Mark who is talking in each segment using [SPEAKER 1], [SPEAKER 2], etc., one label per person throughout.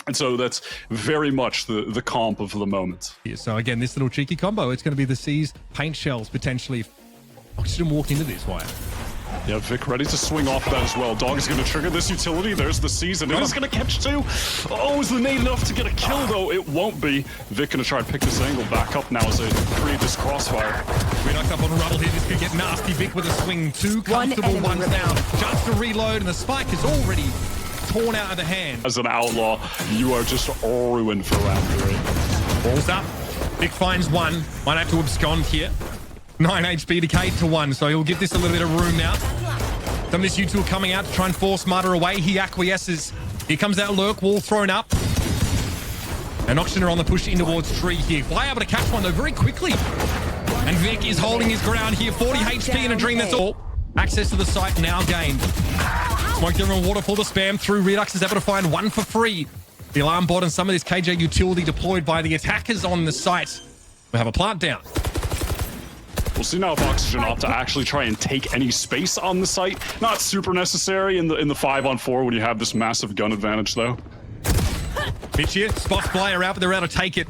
[SPEAKER 1] And so that's very much the comp of the moment.
[SPEAKER 2] Yeah, so again, this little cheeky combo, it's going to be the C's paint shells potentially. Oxygen walked into this wire.
[SPEAKER 1] Yeah, Vic ready to swing off that as well. Dog is going to trigger this utility. There's the C's, and it is going to catch two. Oh, is the nade enough to get a kill, though? It won't be. Vic going to try and pick this angle back up now as they create this crossfire.
[SPEAKER 2] We knocked up on a rubble here. This could get nasty. Vic with a swing. Two comfortable ones down. Just to reload, and the spike is already torn out of the hand.
[SPEAKER 1] As an outlaw, you are just ruined for round 3.
[SPEAKER 2] Balls up. Vic finds one. Might have to abscond here. 9 HP decayed to 1, so he'll give this a little bit of room now. Some of this U2 coming out to try and force Martyr away. He acquiesces. Here comes that lurk wall thrown up. And Oxygen are on the push in towards tree here. Fly able to catch one though very quickly. And Vic is holding his ground here. 40 HP in a dream, that's all. Access to the site now gained. Smoke there on waterfall to spam through. Redux is able to find one for free. The alarm bot and some of this KJ utility deployed by the attackers on the site. We have a plant down.
[SPEAKER 1] We'll see now if Oxygen opt to actually try and take any space on the site. Not super necessary in the 5-on-4 when you have this massive gun advantage, though.
[SPEAKER 2] Bitch here, spots Flyer out, but they're able to take it.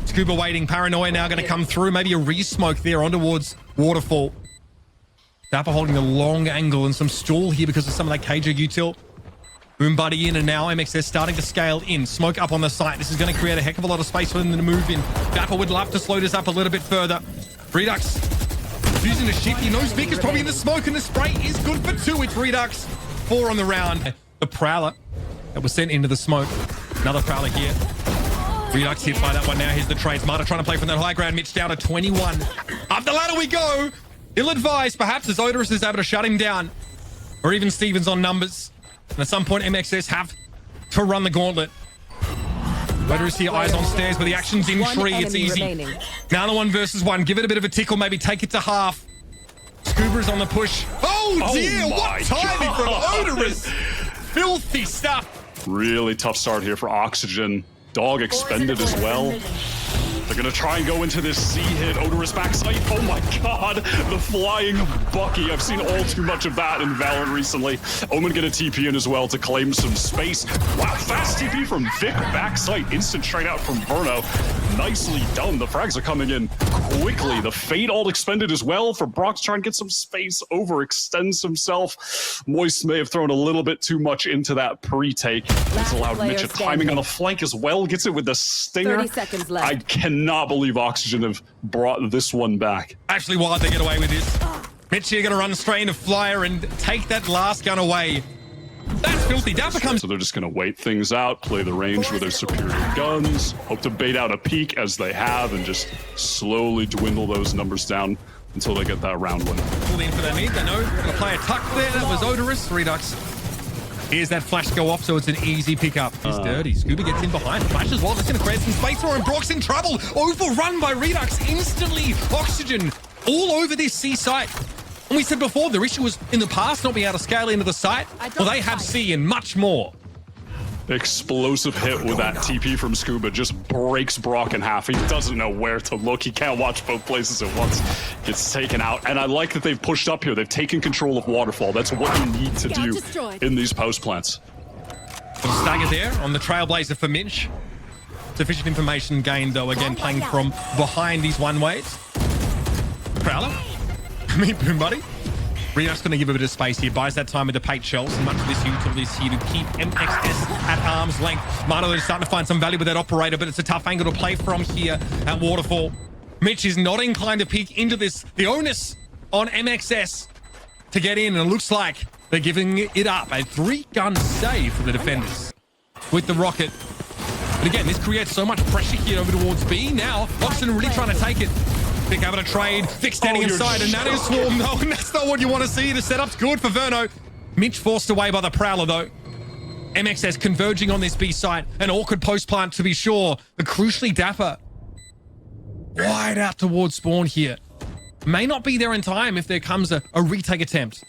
[SPEAKER 2] Scuba waiting, Paranoia now going to come through. Maybe a re-smoke there on towards Waterfall. Dapper holding the long angle and some stall here because of some of that KJ util. Boom Buddy in, and now MXS starting to scale in. Smoke up on the site. This is going to create a heck of a lot of space for them to move in. Dapper would love to slow this up a little bit further. Redux using the shift. He knows Vic is probably in the smoke, and the spray is good for 2. It's Redux. 4 on the round. The Prowler that was sent into the smoke. Another Prowler here. Redux hit by that one now. Here's the trades. Marta trying to play from that high ground. Mitch down to 21. Up the ladder we go. Ill-advised, perhaps, as Odorous is able to shut him down. Or even Stevens on numbers. And at some point, MXS have to run the gauntlet. Odorous here, eyes on stairs, but the action's in tree. It's easy. Remaining. Now the 1 versus 1. Give it a bit of a tickle, maybe take it to half. Scuba's on the push. Oh dear, what timing from Odorous. Filthy stuff.
[SPEAKER 1] Really tough start here for Oxygen. Dog expended as well. They're going to try and go into this C-hit. Odorous backside. Oh my god. The flying Bucky. I've seen all too much of that in Valorant recently. Omen get a TP in as well to claim some space. Wow, fast TP from Vic backside. Instant trade out from Verno. Nicely done. The frags are coming in quickly. The Fade ult expended as well for Brock to try and get some space. Overextends himself. Moist may have thrown a little bit too much into that pre-take. This allowed Mitch a timing on the flank as well. Gets it with the stinger.
[SPEAKER 3] 30 seconds left.
[SPEAKER 1] I cannot believe Oxygen have brought this one back.
[SPEAKER 2] Actually, why'd they get away with this? Mitch here going to run straight into Flyer and take that last gun away. That's filthy. Dapper comes.
[SPEAKER 1] So they're just going to wait things out, play the range with their superior guns, hope to bait out a peek as they have, and just slowly dwindle those numbers down until they get that round win.
[SPEAKER 2] Pull in for that need. They know. Going to play a tuck there. That was Odorous. Redux. Here's that flash go off, so it's an easy pickup. He's dirty. Scuba gets in behind. Flash as well. That's going to create some space for him. Brock's in trouble. Overrun by Redux instantly. Oxygen all over this C site. And we said before, their issue was in the past not being able to scale into the site. Well, they have C and much more.
[SPEAKER 1] Explosive hit with that TP from Scuba just breaks Brock in half. He doesn't know where to look. He can't watch both places at once. Gets taken out. And I like that they've pushed up here. They've taken control of Waterfall. That's what you need to do in these post plants.
[SPEAKER 2] Some stagger there on the Trailblazer for Minch. Sufficient information gained, though, again, playing from behind these one-ways. Prowler. Boom Buddy. Redux going to give a bit of space here. Buys that time with the paint shells. And much of this utility is here to keep MXS at arm's length. Marlo is starting to find some value with that operator, but it's a tough angle to play from here at Waterfall. Mitch is not inclined to peek into this. The onus on MXS to get in, and it looks like they're giving it up. A 3-gun save for the defenders with the rocket. But again, this creates so much pressure here over towards B. Now, Oxygen really trying to take it. Vic having a trade. Vic standing inside, and that is Swarm. No, and that's not what you want to see. The setup's good for Verno. Mitch forced away by the Prowler, though. MXS converging on this B site. An awkward post plant, to be sure. But crucially, Dapper wide out towards spawn here. May not be there in time if there comes a retake attempt.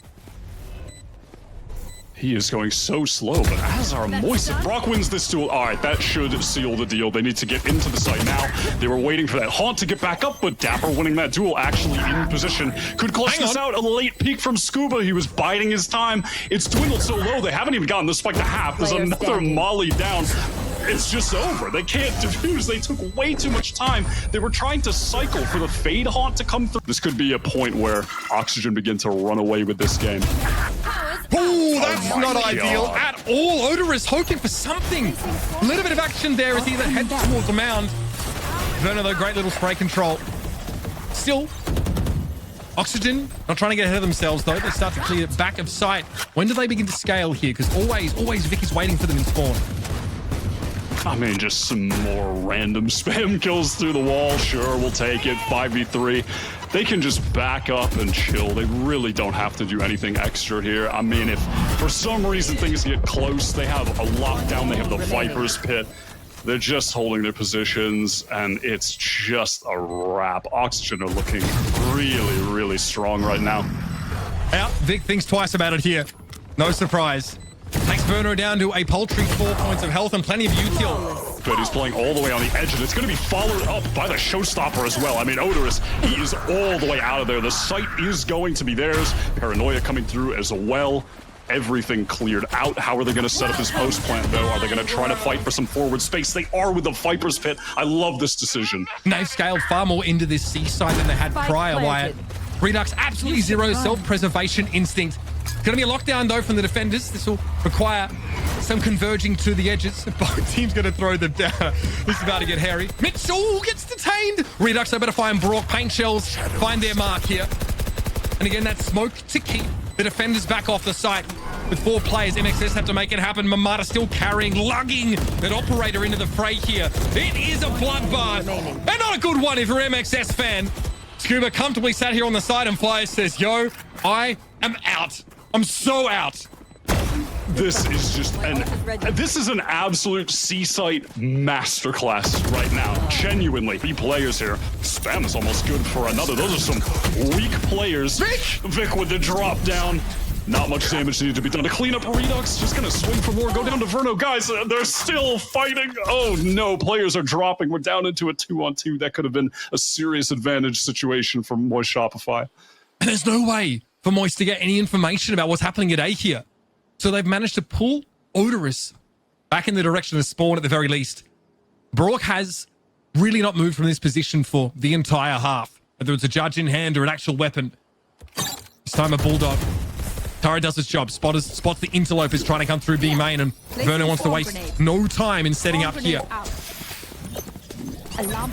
[SPEAKER 1] He is going so slow, but as are Moist. Brock wins this duel. All right, that should seal the deal. They need to get into the site now. They were waiting for that Haunt to get back up, but Dapper winning that duel actually in position. Could clutch this out. A late peek from Scuba. He was biding his time. It's dwindled so low, they haven't even gotten the spike to half. There's another Molly down. It's just over. They can't defuse. They took way too much time. They were trying to cycle for the Fade Haunt to come through. This could be a point where Oxygen begin to run away with this game.
[SPEAKER 2] Oh, that's not ideal at all. Odorous hoping for something. A little bit of action there as he heads towards the mound. Verno, though, great little spray control. Still, Oxygen not trying to get ahead of themselves, though. They start to clear back of sight. When do they begin to scale here? Because always Vic is waiting for them in spawn.
[SPEAKER 1] I mean, just some more random spam kills through the wall. Sure, we'll take it. 5v3. They can just back up and chill. They really don't have to do anything extra here. I mean, if for some reason things get close, they have a lockdown. They have the Viper's Pit. They're just holding their positions, and it's just a wrap. Oxygen are looking really strong right now.
[SPEAKER 2] Yeah, Vic thinks twice about it here. No surprise. Takes Verno down to a paltry 4 points of health and plenty of util.
[SPEAKER 1] But he's playing all the way on the edge, and it's going to be followed up by the Showstopper as well. I mean, Odorous, he is all the way out of there. The site is going to be theirs. Paranoia coming through as well. Everything cleared out. How are they going to set up this post plant, though? Are they going to try to fight for some forward space? They are with the Viper's Pit. I love this decision.
[SPEAKER 2] They've scaled far more into this seaside than they had prior, Wyatt. Redux, absolutely zero self-preservation instinct. Going to be a lockdown, though, from the defenders. This will require some converging to the edges. Both teams going to throw them down. This is about to get hairy. Mitchell gets detained. Redux, they better find Brock. Paint shells find their mark here. And again, that smoke to keep the defenders back off the site. With 4 players, MXS have to make it happen. Mamata still carrying, lugging that operator into the fray here. It is a bloodbath. And not a good one if you're an MXS fan. Scuba comfortably sat here on the side, and Flyer says, yo, I am out. I'm so out.
[SPEAKER 1] This is just this is an absolute C-site masterclass right now. Genuinely, 3 players here. Spam is almost good for another. Those are some weak players. Vic with the drop down. Not much damage needed to be done to clean up Redux. Just gonna swing for more. Go down to Verno. Guys, they're still fighting. Oh no, players are dropping. We're down into a 2-on-2. That could have been a serious advantage situation for Moist Shopify.
[SPEAKER 2] And there's no way for Moist to get any information about what's happening at A here. So they've managed to pull Odorous back in the direction of spawn at the very least. Brock has really not moved from this position for the entire half. Whether it's a judge in hand or an actual weapon. This time a Bulldog. Tara does his job. Spots the interlopers trying to come through B main, and Verno wants to waste no time in setting up here.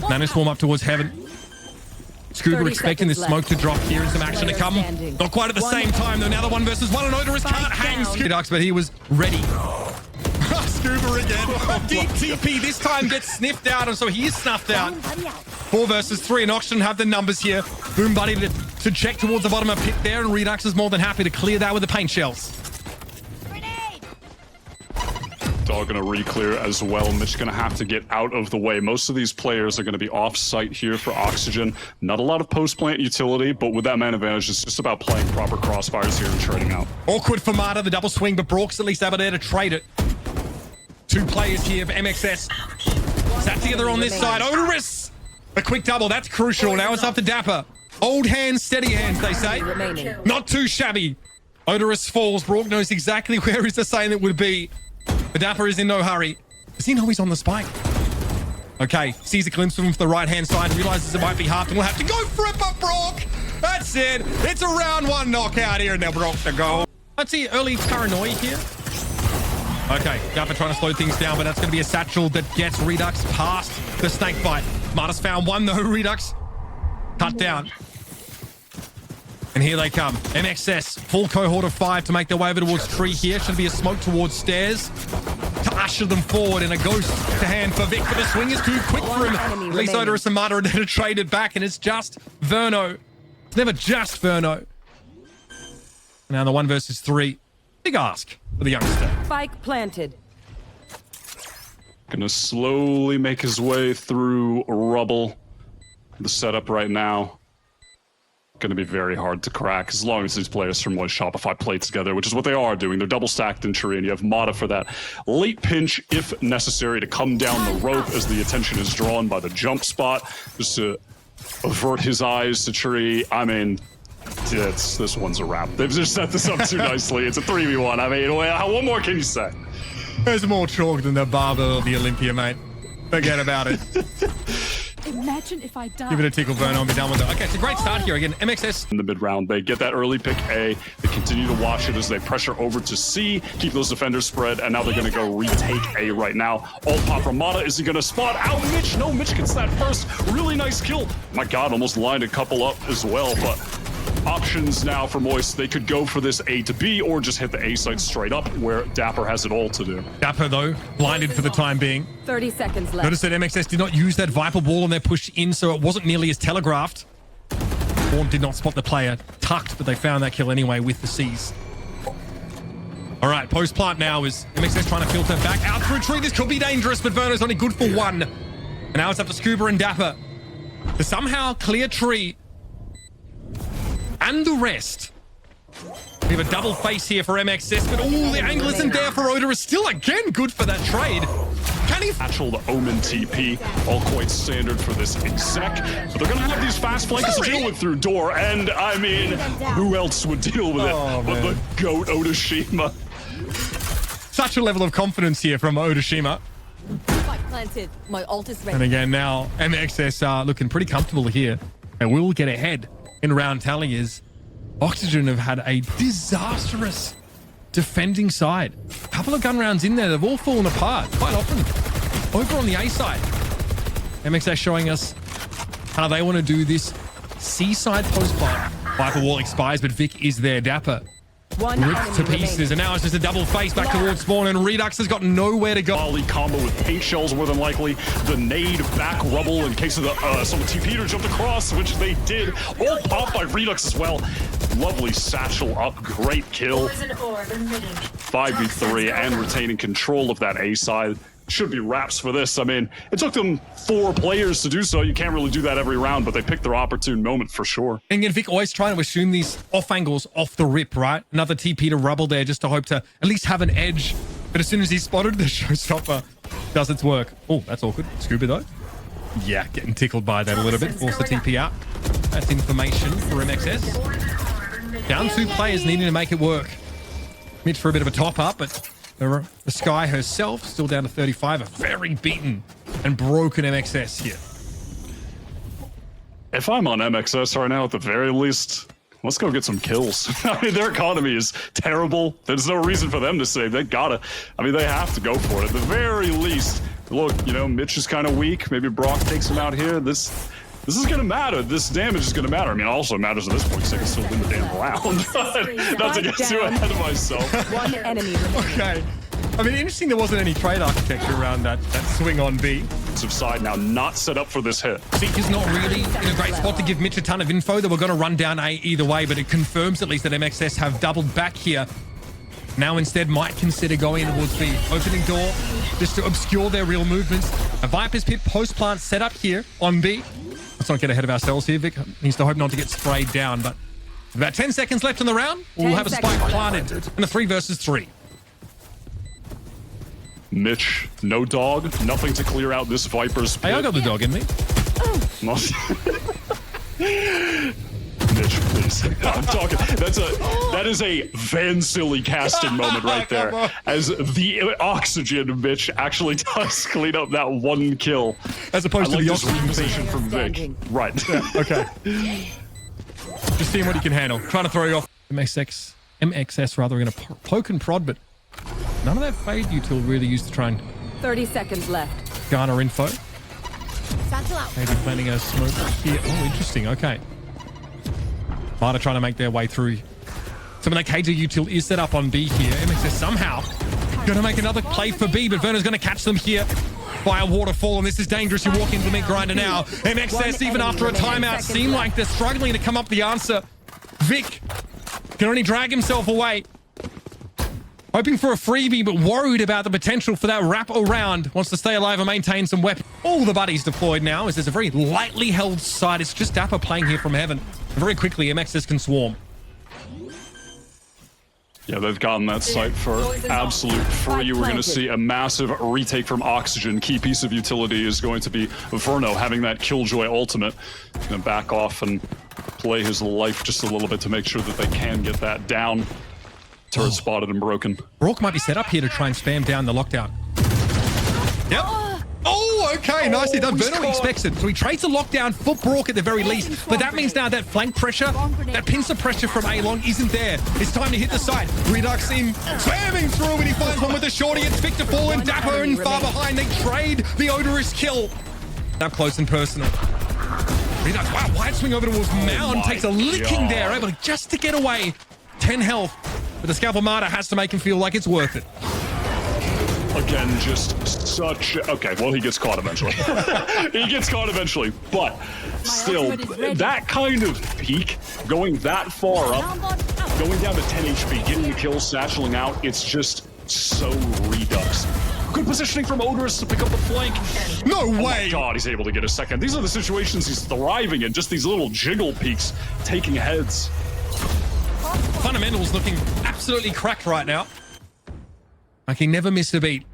[SPEAKER 2] Nano swarm up towards heaven. Scuba expecting the smoke to drop here and some action to come. Not quite at the same time, though. Now the 1 versus 1, and Odorous can't hang Scuba, but he was ready. Scuba again. Deep TP this time gets sniffed out, and so he is snuffed out. 4 versus 3, and Oxygen have the numbers here. Boom Buddy to check towards the bottom of pit there, and Redux is more than happy to clear that with the paint shells.
[SPEAKER 1] Dog gonna re-clear as well. Mitch gonna have to get out of the way. Most of these players are gonna be off-site here for Oxygen. Not a lot of post-plant utility, but with that man advantage, it's just about playing proper crossfires here and trading out.
[SPEAKER 2] Awkward for Mata, the double swing, but Brock's at least able there to trade it. 2 players here for MXS. Sat together on this side. Odorous! A quick double, that's crucial. Now it's up to Dapper. Old hands, steady hands, they say. Not too shabby. Odorous falls. Brock knows exactly where his assailant would be. But Dapper is in no hurry. Does he know he's on the spike? Okay, sees a glimpse of him for the right-hand side, realizes it might be half, and will have to go for it, but Brock! That's it. It's a round 1 knockout here, and now Brock to go. Let's see early Paranoia here. Okay, Dapper trying to slow things down, but that's going to be a satchel that gets Redux past the snake bite. Marta's found 1, though. Redux cut down. And here they come. MXS, full cohort of 5 to make their way over towards tree here. Should be a smoke towards stairs to usher them forward, and a ghost to hand for Vic, but the swing is too quick for him. At least Odorous and Mata are there to trade it back, and it's just Verno. It's never just Verno. Now the 1 versus 3. Big ask for the youngster.
[SPEAKER 3] Spike planted.
[SPEAKER 1] Gonna slowly make his way through rubble. The setup right now. going to be very hard to crack as long as these players from Shopify play together, which is what they are doing. They're double stacked in Tree, and you have Mata for that late pinch, if necessary, to come down the rope as the attention is drawn by the jump spot, just to avert his eyes to Tree. I mean, this one's a wrap. They've just set this up too nicely. It's a 3v1. I mean, what more can you say?
[SPEAKER 2] There's more chalk than the Barber or the Olympia, mate. Forget about it.
[SPEAKER 3] Imagine if I die.
[SPEAKER 2] Give it a tickle, Verno, and be done with it. Okay, it's a great start here. Again, MXS.
[SPEAKER 1] In the mid-round, they get that early pick A. They continue to watch it as they pressure over to C, keep those defenders spread, and now they're going to go retake A right now. All pop from Mata. Is he going to spot out Mitch? No, Mitch gets that first. Really nice kill. My God, almost lined a couple up as well, but options now for Moist. They could go for this A to B or just hit the A site straight up where Dapper has it all to do.
[SPEAKER 2] Dapper, though, blinded for the time being.
[SPEAKER 3] 30 seconds left.
[SPEAKER 2] Notice that MXS did not use that Viper ball on their push in, so it wasn't nearly as telegraphed. Vaughn did not spot the player tucked, but they found that kill anyway with the C's. All right, post plant now is MXS trying to filter back out through Tree. This could be dangerous, but Verno's only good for one. And now it's up to Scuba and Dapper to somehow clear Tree and the rest. We have a double face here for MXS, but the angle isn't there for Oda. Is still again good for that trade. Can he?
[SPEAKER 1] Natural to Omen TP, all quite standard for this exec. But they're going to have these fast flankers to deal with through door. And I mean, who else would deal with it but the GOAT Odashima?
[SPEAKER 2] Such a level of confidence here from Odashima.
[SPEAKER 3] Planted. My ult is ready.
[SPEAKER 2] And again, now MXS are looking pretty comfortable here. They will get ahead in round tally as Oxygen have had a disastrous defending side. A couple of gun rounds in there, they've all fallen apart quite often. Over on the A side, MXS showing us how they want to do this C-side post plant. Viper wall expires, but Vic is there. Dapper ripped to pieces, and now it's just a double face back towards spawn, and Redux has got nowhere to go.
[SPEAKER 1] Volley combo with paint shells more than likely. The nade back rubble in case of the some TP to jumped across, which they did. All popped by Redux as well. Lovely satchel up, great kill. 5v3 and retaining control of that A side. Should be wraps for this. I mean, it took them 4 players to do so. You can't really do that every round, but they picked their opportune moment for sure.
[SPEAKER 2] And again, Vic always trying to assume these off angles off the rip, right? Another TP to rubble there just to hope to at least have an edge. But as soon as he's spotted, the showstopper does its work. Oh, that's awkward. Scuba though. Yeah, getting tickled by that a little bit. Force the TP out. That's information for MXS. Down 2 players needing to make it work. Mitch for a bit of a top up, but the Sky herself still down to 35. A very beaten and broken MXS here.
[SPEAKER 1] If I'm on MXS right now, at the very least, let's go get some kills. I mean, their economy is terrible. There's no reason for them to save. They gotta. I mean, they have to go for it. At the very least, look, you know, Mitch is kind of weak. Maybe Brock takes him out here. This is going to matter. This damage is going to matter. I mean, it also matters at this point because I can still win the damn round. Not to get too ahead of myself.
[SPEAKER 3] One enemy.
[SPEAKER 2] Okay. I mean, interesting there wasn't any trade architecture around that swing on B.
[SPEAKER 1] Side now not set up for this hit.
[SPEAKER 2] Zeke is not really in a great spot to give Mitch a ton of info. They were going to run down A either way, but it confirms at least that MXS have doubled back here. Now instead might consider going towards B. Opening door just to obscure their real movements. A Viper's Pit post plant set up here on B. Let's not get ahead of ourselves here. Vic needs to hope not to get sprayed down, but about 10 seconds left in the round. We'll have a spike planted in a 3 versus 3.
[SPEAKER 1] Mitch, no dog, nothing to clear out this Viper's pit.
[SPEAKER 2] Hey, I got the dog in me.
[SPEAKER 1] Mitch, please. I'm talking. That is a Van Silly casting moment right there. As the Oxygen Mitch actually does clean up that 1 kill.
[SPEAKER 2] As opposed to the Oxygen
[SPEAKER 1] position from Vic. Right.
[SPEAKER 2] Yeah, okay. Just seeing what he can handle. Trying to throw you off. MXS rather, going to poke and prod, but none of that fade util really used to try and
[SPEAKER 3] 30 seconds left.
[SPEAKER 2] Garner info. Maybe planting a smoke here. Oh, interesting. Okay. Mata trying to make their way through. Some of that KJ util is set up on B here. MXS somehow going to make another play for B, but Werner's going to catch them here by a waterfall, and this is dangerous. You walk into the mid grinder now. MXS, even after a timeout, seem like they're struggling to come up the answer. Vic can only drag himself away. Hoping for a freebie, but worried about the potential for that wrap around. Wants to stay alive and maintain some weapons. All the buddies deployed now, as there's a very lightly held side. It's just Dapper playing here from heaven. Very quickly, MXS can swarm.
[SPEAKER 1] Yeah, they've gotten that site for absolute free. We're going to see a massive retake from Oxygen. Key piece of utility is going to be Verno having that Killjoy ultimate. He's going to back off and play his life just a little bit to make sure that they can get that down. Turret spotted and broken.
[SPEAKER 2] Brock might be set up here to try and spam down the lockdown. Yep. Oh, okay. Nicely done. Verno expects it. So he trades a lockdown for Brock at the very least. But that means now that flank pressure, that pincer pressure from A-Long isn't there. It's time to hit the site. Redux in, spamming through, and he finds one with the shorty. It's Victor falling, Dapper and far behind. They trade the odorous kill. Up close and personal. Redux, wow, wide swing over towards Mound. Takes a licking there, able just to get away. 10 health. But the Scalpel Martyr has to make him feel like it's worth it.
[SPEAKER 1] Again, just such... Okay, well, he gets caught eventually. He gets caught eventually. But still, that kind of peak, going that far up, going down to 10 HP, getting the kill, satcheling out, it's just so Redux. Good positioning from Odorous to pick up the flank.
[SPEAKER 2] No way!
[SPEAKER 1] Oh my God, he's able to get a second. These are the situations he's thriving in, just these little jiggle peaks, taking heads.
[SPEAKER 2] Fundamentals looking absolutely cracked right now. Like he never missed a beat.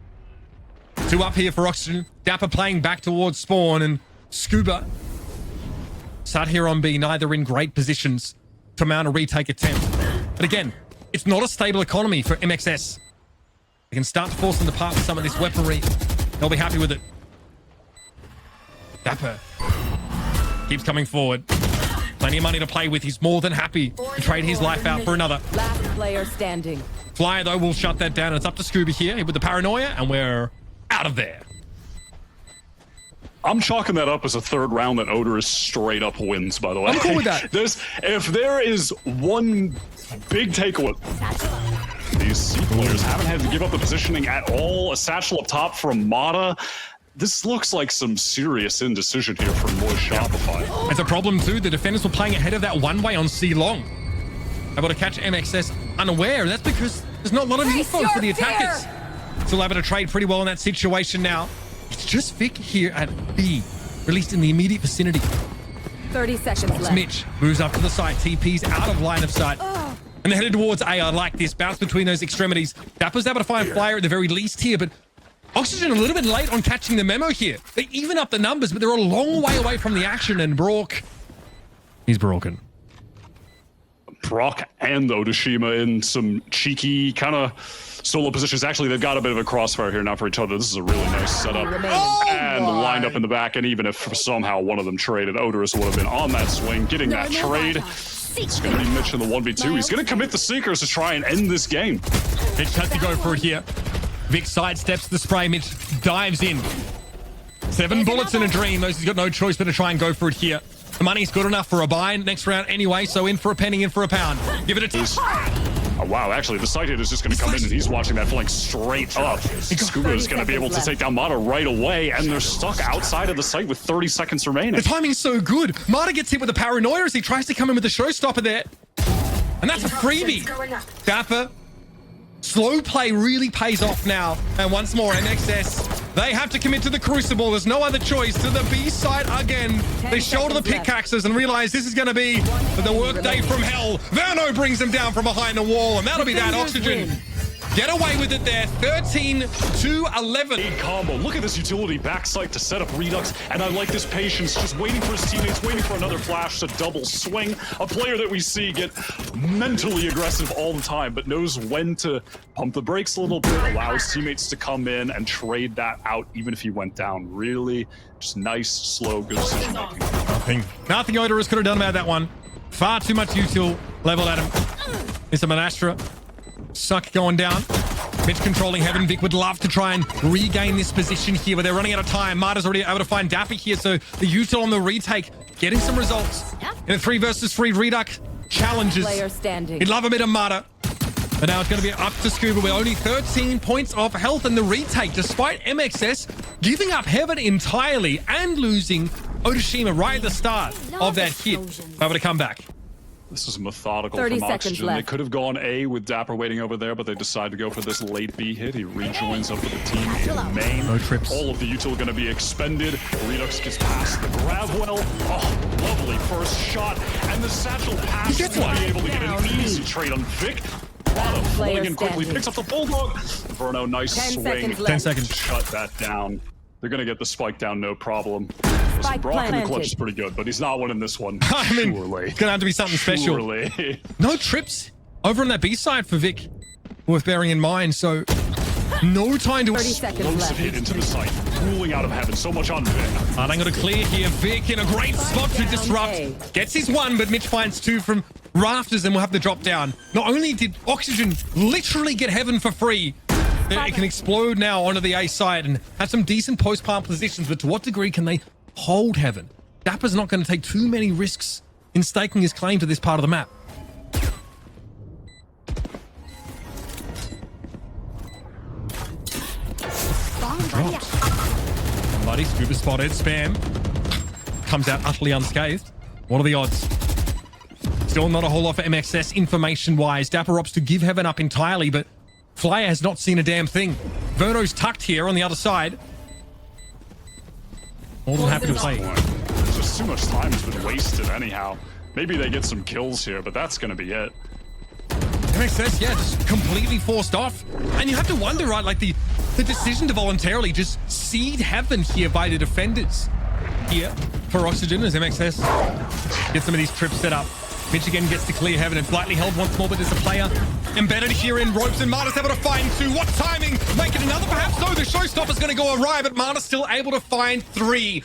[SPEAKER 2] 2 up here for Oxygen. Dapper playing back towards spawn, and Scuba sat here on B, neither in great positions to mount a retake attempt. But again, it's not a stable economy for MXS. They can start to force them apart with some of this weaponry. They'll be happy with it. Dapper keeps coming forward. Plenty of money to play with. He's more than happy to trade his life out for another.
[SPEAKER 3] Last player standing.
[SPEAKER 2] Flyer, though, will shut that down. It's up to Scuba here with the paranoia, and we're out of there.
[SPEAKER 1] I'm chalking that up as a third round that Odorous straight up wins, by the way.
[SPEAKER 2] I'm cool with that.
[SPEAKER 1] If there is one big takeaway, these C players haven't had to give up the positioning at all. A satchel up top from Mata. This looks like some serious indecision here from Moy Shopify.
[SPEAKER 2] It's a problem, too. The defenders were playing ahead of that one-way on C long. Able to catch MXS unaware. That's because there's not a lot of info for the attackers. Still able to trade pretty well in that situation now. It's just Vic here at B, or at least in the immediate vicinity.
[SPEAKER 3] 30 seconds left.
[SPEAKER 2] Mitch moves up to the side. TP's out of line of sight. And they're headed towards A. I like this. Bounce between those extremities. Dapper's able to find Flyer at the very least here, but Oxygen a little bit late on catching the memo here. They even up the numbers, but they're a long way away from the action, and Brock, he's broken.
[SPEAKER 1] Brock and Otoshima in some cheeky kind of solo positions. Actually, they've got a bit of a crossfire here now for each other. This is a really nice setup. And lined up in the back, and even if somehow one of them traded, Odorous would have been on that swing, getting that trade. It's going to be Mitch in the 1v2. He's going to commit the Seekers to try and end this game.
[SPEAKER 2] Mitch has to go for it here. Vic sidesteps the spray. Mitch dives in. 7 bullets in a dream. He's got no choice but to try and go for it here. The money's good enough for a buy next round anyway, so in for a penny, in for a pound. Give it a taste.
[SPEAKER 1] Oh, wow, actually, the site hit is just going to come in, and he's watching that flank straight up. Scuba is going to be able to take down Mata right away, and they're stuck outside of the site with 30 seconds remaining.
[SPEAKER 2] The timing's so good. Mata gets hit with a paranoia as he tries to come in with the showstopper there. And that's a freebie. Dapper. Slow play really pays off now. And once more, MXS, they have to commit to the Crucible. There's no other choice. To the B side again. They shoulder the pickaxes and realize this is going to be the workday from hell. Verno brings them down from behind the wall, and that'll be that. Oxygen get away with it there. 13-11.
[SPEAKER 1] Combo. Look at this utility backside to set up Redux, and I like this patience, just waiting for his teammates, waiting for another flash to double swing. A player that we see get mentally aggressive all the time, but knows when to pump the brakes a little bit, allow his teammates to come in and trade that out, even if he went down. Really, just nice, slow, good decision making.
[SPEAKER 2] Nothing Odorous could have done about that one. Far too much util leveled at him. It's a Monastra. Suck going down. Mitch controlling heaven. Vic would love to try and regain this position here, but they're running out of time. Mata's already able to find Dapper here, so the util on the retake getting some results. In a 3 versus 3 Redux challenges.
[SPEAKER 3] Player standing.
[SPEAKER 2] He'd love a bit of Mata. But now it's going to be up to Scuba with only 13 points of health in the retake, despite MXS giving up heaven entirely and losing Otoshima right at the start of that hit. Able to come back.
[SPEAKER 1] This is methodical
[SPEAKER 3] 30
[SPEAKER 1] from
[SPEAKER 3] seconds
[SPEAKER 1] Oxygen.
[SPEAKER 3] left.
[SPEAKER 1] They could have gone A with Dapper waiting over there, but they decided to go for this late B hit. He rejoins up with the team in main.
[SPEAKER 2] No trips.
[SPEAKER 1] All of the util going to be expended. Redux gets past the Gravwell. Oh, lovely first shot. And the satchel pass
[SPEAKER 2] gets
[SPEAKER 1] to
[SPEAKER 2] one.
[SPEAKER 1] be able to get an easy trade on Vic. Lana
[SPEAKER 3] Player
[SPEAKER 1] flinging quickly,
[SPEAKER 3] standing.
[SPEAKER 1] picks up the Bulldog. Verno, nice
[SPEAKER 3] 10
[SPEAKER 1] swing.
[SPEAKER 3] seconds
[SPEAKER 2] 10
[SPEAKER 3] left.
[SPEAKER 2] seconds.
[SPEAKER 1] Shut that down. They're going to get the spike down, no problem.
[SPEAKER 3] Spike
[SPEAKER 1] Brock in the clutch
[SPEAKER 3] planted.
[SPEAKER 1] is pretty good, but he's not winning this one.
[SPEAKER 2] I mean,
[SPEAKER 1] surely.
[SPEAKER 2] it's gonna have to be something special.
[SPEAKER 1] Surely.
[SPEAKER 2] No trips over on that B side for Vic, worth bearing in mind. So no time to
[SPEAKER 3] 30 seconds
[SPEAKER 1] Explosive
[SPEAKER 3] left.
[SPEAKER 1] hit into the site. Ruling out of heaven. So much on Vic.
[SPEAKER 2] I'm going to clear here. Vic in a great spot to
[SPEAKER 3] down
[SPEAKER 2] disrupt.
[SPEAKER 3] A.
[SPEAKER 2] Gets his one, but Mitch finds two from rafters and will have to drop down. Not only did Oxygen literally get heaven for free, it can explode now onto the A side and have some decent post-plant positions, but to what degree can they hold heaven? Dapper's not going to take too many risks in staking his claim to this part of the map. Dropped. Somebody, Scuba spotted, spam. Comes out utterly unscathed. What are the odds? Still not a whole lot for MXS information-wise. Dapper opts to give heaven up entirely, but Flyer has not seen a damn thing. Verno's tucked here on the other side. More than happy to play.
[SPEAKER 1] There's just too much time has been wasted anyhow. Maybe they get some kills here, but that's going to be it.
[SPEAKER 2] MXS, yeah, just completely forced off. And you have to wonder, right, like the decision to voluntarily just seed heaven here by the defenders here for Oxygen as MXS gets some of these trips set up. Mitch again gets to clear heaven and slightly held once more, but there's a player embedded here in ropes, and Marta's able to find two. What timing? Make it another, perhaps? No, the showstopper's going to go awry, but Marta's still able to find three.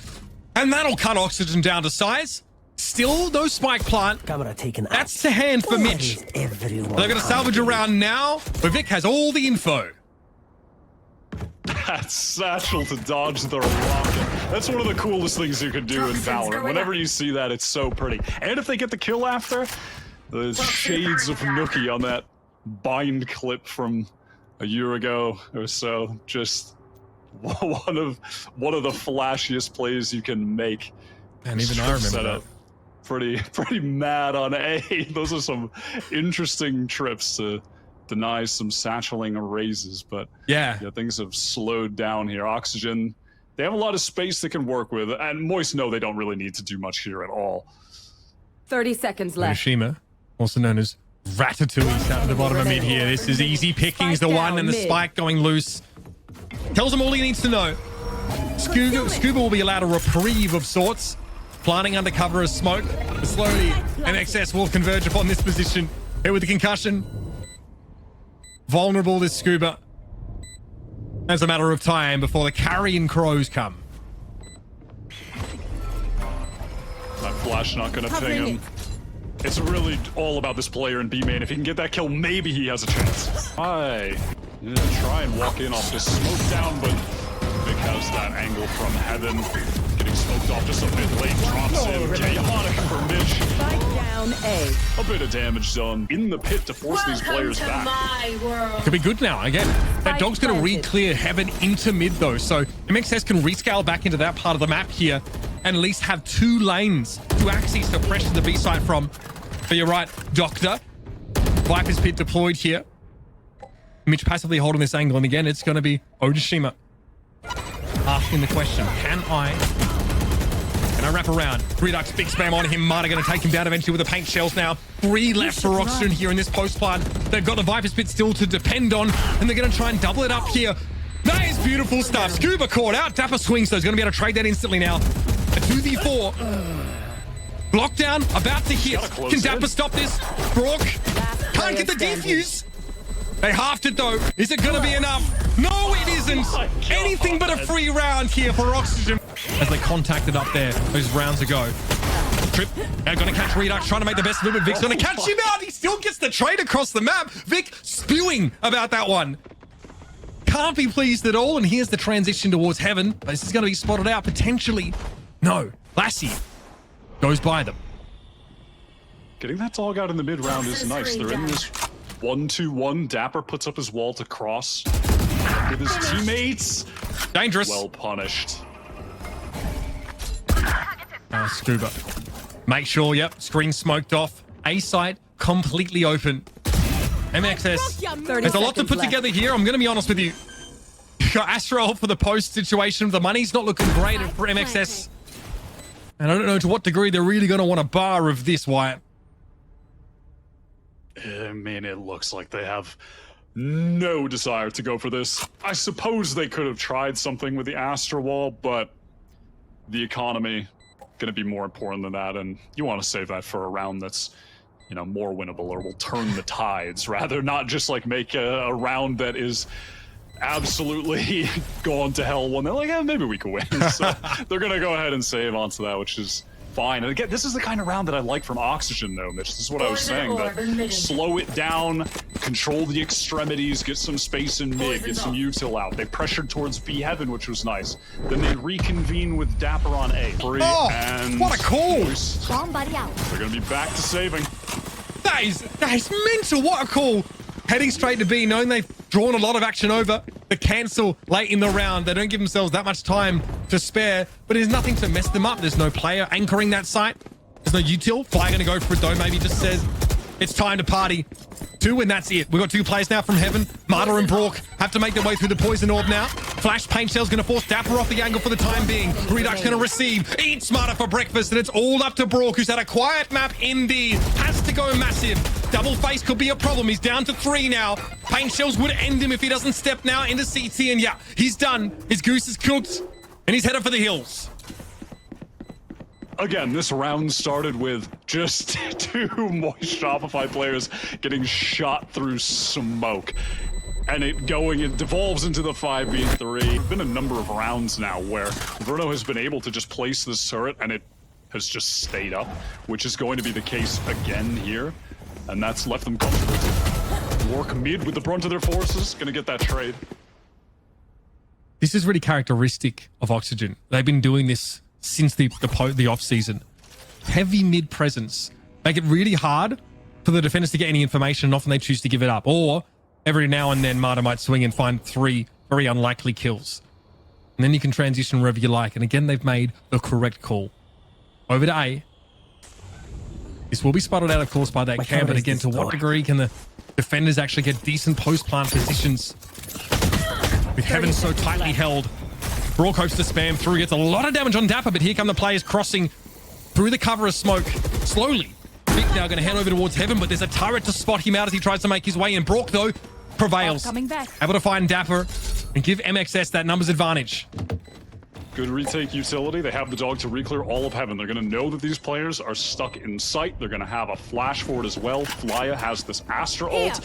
[SPEAKER 2] And that'll cut Oxygen down to size. Still no spike plant.
[SPEAKER 4] Camera taken out.
[SPEAKER 2] That's the hand for
[SPEAKER 4] Where
[SPEAKER 2] Mitch.
[SPEAKER 4] is everyone
[SPEAKER 2] They're going to salvage a round now, but Vic has all the info.
[SPEAKER 1] That satchel to dodge the rocket. That's one of the coolest things you can do in Valorant. Whenever you see that, it's so pretty. And if they get the kill after, the shades of Nookie on that bind clip from a year ago or so, just one of the flashiest plays you can make.
[SPEAKER 2] And even I remember that.
[SPEAKER 1] Pretty mad on A. Those are some interesting trips to deny some satcheling raises, but
[SPEAKER 2] Yeah.
[SPEAKER 1] things have slowed down here. Oxygen, they have a lot of space they can work with, and Moist know they don't really need to do much here at all.
[SPEAKER 3] 30 seconds left.
[SPEAKER 2] Hiroshima, also known as Ratatouille, sat at the bottom of mid here. This is easy pickings, the
[SPEAKER 3] Spike
[SPEAKER 2] one,
[SPEAKER 3] down
[SPEAKER 2] and the
[SPEAKER 3] mid.
[SPEAKER 2] spike going loose. Tells him all he needs to know. Scuba will be allowed a reprieve of sorts. Planting under cover of smoke. But slowly, MXS will converge upon this position. Here with the concussion. Vulnerable, this Scuba. As a matter of time before the carrion crows come.
[SPEAKER 1] That flash not gonna ping
[SPEAKER 3] Covering
[SPEAKER 1] him. It's really all about this player in B main. If he can get that kill, maybe he has a chance. Try and walk in off this smoke down, but Vic has that angle from heaven. Getting smoked off just a bit late, drops in. Chaotic for Mitch.
[SPEAKER 3] Spike down A.
[SPEAKER 1] A bit of damage done in the pit to force these players back.
[SPEAKER 5] my world.
[SPEAKER 2] Could be good now. Again, that
[SPEAKER 3] Spike
[SPEAKER 2] dog's going to
[SPEAKER 3] planted.
[SPEAKER 2] re-clear heaven into mid, though. So MXS can rescale back into that part of the map here and at least have two lanes to access to pressure the B side from. But you're right, Doctor. Viper's Pit deployed here. Mitch passively holding this angle. And again, it's going to be Odashima asking the question, can I wrap around? Redux, big spam on him. Marta going to take him down eventually with the paint shells now. 3 left for Oxygen here in this post plant. They've got the Viper's Pit still to depend on, and they're going to try and double it up here. That is beautiful stuff. Scuba caught out. Dapper swings, so he's going to be able to trade that instantly now. A 2v4. Lockdown, about to hit.
[SPEAKER 1] Gotta close
[SPEAKER 2] Can Dapper
[SPEAKER 1] in.
[SPEAKER 2] stop this? Brock can't get the defuse. They halved it though. Is it going to be enough? No, it isn't.
[SPEAKER 1] my God.
[SPEAKER 2] Anything but a free round here for Oxygen. As they contacted up there, those rounds ago. Trip, now going to catch Redux, trying to make the best of it. Vic's going to catch him out. He still gets the trade across the map. Vic spewing about that one. Can't be pleased at all. And here's the transition towards heaven. This is going to be spotted out potentially. No, Lassie goes by them.
[SPEAKER 1] Getting that dog out in the mid round is nice. They're in this 1-2-1. Dapper puts up his wall to cross with his teammates.
[SPEAKER 2] Dangerous.
[SPEAKER 1] Well punished.
[SPEAKER 2] Scuba. Make sure, yep, screen smoked off. A site completely open. MXS, there's a lot to put together here. I'm going to be honest with you. You got Astro for the post situation. The money's not looking great for MXS. And I don't know to what degree they're really going to want a bar of this, Wyatt.
[SPEAKER 1] I mean, it looks like they have no desire to go for this. I suppose they could have tried something with the Astro Wall, but the economy going to be more important than that, and you want to save that for a round that's, you know, more winnable or will turn the tides, rather not just like make a round that is absolutely gone to hell when they're like, yeah, maybe we can win. So they're going to go ahead and save onto that, which is fine. And again, this is the kind of round that I like from Oxygen, though, Mitch. This is what I was saying, that slow it down, control the extremities, get some space in mid, get some util out. They pressured towards B Heaven, which was nice. Then they reconvene with Dapper on A. And
[SPEAKER 2] what a call!
[SPEAKER 1] They're going to be back to saving.
[SPEAKER 2] That is mental. What a call. Heading straight to B, knowing they've drawn a lot of action over. The cancel late in the round. They don't give themselves that much time to spare, but there's nothing to mess them up. There's no player anchoring that site. There's no util. Fly going to go for it, though. Maybe just says it's time to party. 2, and that's it. We've got 2 players now from Heaven. Marta and Brook have to make their way through the poison orb now. Flash Paint Shell's going to force Dapper off the angle for the time being. Redux going to receive. Eat Smarter for breakfast, and it's all up to Brook, who's had a quiet map in D. Has to go massive. Double face could be a problem. He's down to 3 now. Paint Shells would end him if he doesn't step now into CT, and yeah, he's done. His goose is cooked, and he's headed for the hills.
[SPEAKER 1] Again, this round started with just 2 Moist Shopify players getting shot through smoke. And it devolves into the 5v3. It's been a number of rounds now where Verno has been able to just place this turret and it has just stayed up, which is going to be the case again here. And that's left them comfortable to work mid with the brunt of their forces. Gonna get that trade.
[SPEAKER 2] This is really characteristic of Oxygen. They've been doing this since the off-season. Heavy mid presence. Make it really hard for the defenders to get any information, and often they choose to give it up. Or every now and then Marta might swing and find 3 very unlikely kills. And then you can transition wherever you like. And again, they've made the correct call. Over to A. This will be spotted out, of course, by that cam, but again, to what degree can the defenders actually get decent post-plant positions with Heaven so tightly held? Brook hopes to spam through, gets a lot of damage on Dapper, but here come the players crossing through the cover of smoke slowly. Vic now going to head over towards Heaven, but there's a turret to spot him out as he tries to make his way in. Brook, though, prevails.
[SPEAKER 3] Coming back.
[SPEAKER 2] Able to find Dapper and give MXS that numbers advantage.
[SPEAKER 1] Good retake utility. They have the dog to re-clear all of Heaven. They're going to know that these players are stuck in sight. They're going to have a flash for it as well. Flya has this Astra ult.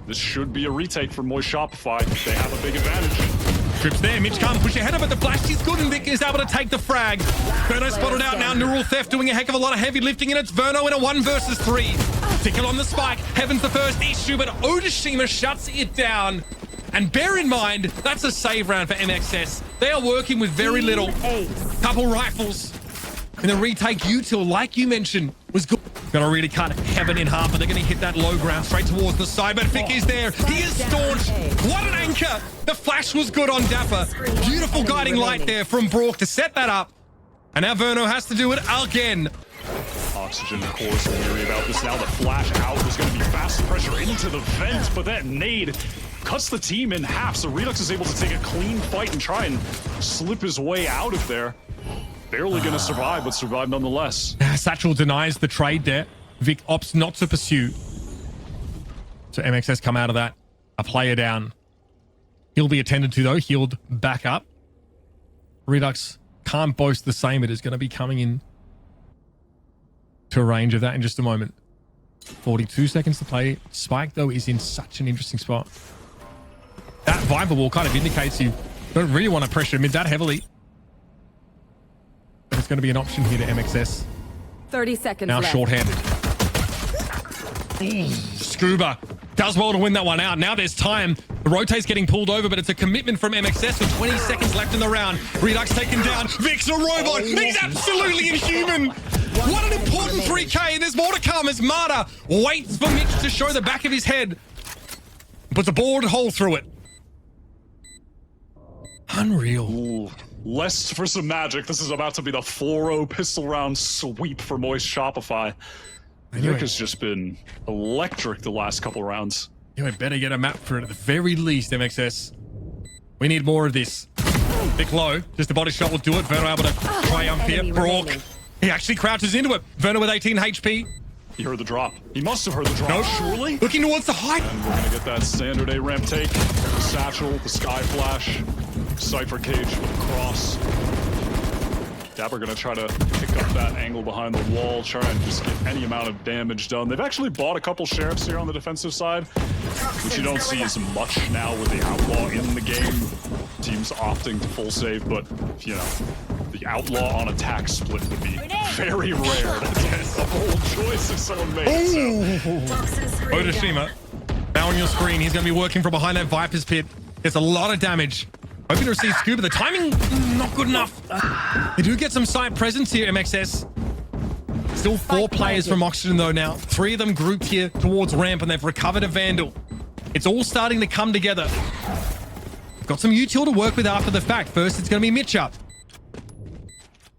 [SPEAKER 1] This should be a retake for Moist Shopify. They have a big advantage.
[SPEAKER 2] Trips there. Mitch can't push ahead of it. The flash is good, and Vic is able to take the frag. Verno spotted out now. Neural Theft doing a heck of a lot of heavy lifting, and it's Verno in a 1 versus 3. Tickle on the spike. Heaven's the first issue, but Odashima shuts it down. And bear in mind, that's a save round for MXS. They are working with very little. Couple rifles. And the retake util, like you mentioned, was good. Gonna really cut Heaven in half, but they're gonna hit that low ground straight towards the side. But Vic is there. He is staunch. What an anchor. The flash was good on Dapper. Beautiful guiding light there from Brook to set that up. And now Verno has to do it again.
[SPEAKER 1] Oxygen, of course, weary about this now. The flash out is going to be fast pressure into the vent, but that nade cuts the team in half, so Redux is able to take a clean fight and try and slip his way out of there. Barely going to survive, but survive nonetheless.
[SPEAKER 2] Satchel denies the trade there. Vic opts not to pursue. So MXS come out of that. A player down. He'll be attended to, though. Healed back up. Redux can't boast the same. It is going to be coming in to a range of that in just a moment. 42 seconds to play. Spike, though, is in such an interesting spot. That Viper wall kind of indicates you don't really want to pressure mid that heavily. But it's going to be an option here to MXS.
[SPEAKER 3] 30 seconds
[SPEAKER 2] now
[SPEAKER 3] left.
[SPEAKER 2] Shorthanded. Scuba does well to win that one out. Now there's time. The rotate's getting pulled over, but it's a commitment from MXS with 20 seconds left in the round. Redux taken down. Vic's a robot. He's absolutely inhuman. What an important 3K. There's more to come as Marta waits for Mitch to show the back of his head. Puts a board hole through it. Unreal.
[SPEAKER 1] Ooh, lest for some magic, this is about to be the 4-0 pistol round sweep for Moist Shopify. Vic has just been electric the last couple rounds.
[SPEAKER 2] You had better get a map for it at the very least, MXS. We need more of this. Vic low, just a body shot will do it. Verno able to triumph here. Brock, he actually crouches into it. Verno with 18 HP.
[SPEAKER 1] He heard the drop. He must have heard the drop.
[SPEAKER 2] No,
[SPEAKER 1] surely.
[SPEAKER 2] Looking towards the height.
[SPEAKER 1] And we're gonna get that standard A ramp take. The satchel, the sky flash, Cypher cage with a cross. Dapper gonna try to pick up that angle behind the wall, try and just get any amount of damage done. They've actually bought a couple sheriffs here on the defensive side, which you don't see as much now with the outlaw in the game. Teams opting to full save, but you know, the outlaw on attack split would be very rare to get a bold choice if someone made it. So.
[SPEAKER 2] Otoshima, now on your screen, he's going to be working from behind that Viper's pit. It's a lot of damage. Hoping to receive Scuba. The timing, not good enough. They do get some site presence here, MXS. Still 4 players from Oxygen, though, now. 3 of them grouped here towards ramp, and they've recovered a Vandal. It's all starting to come together. Got some util to work with after the fact. First, it's going to be Mitch up.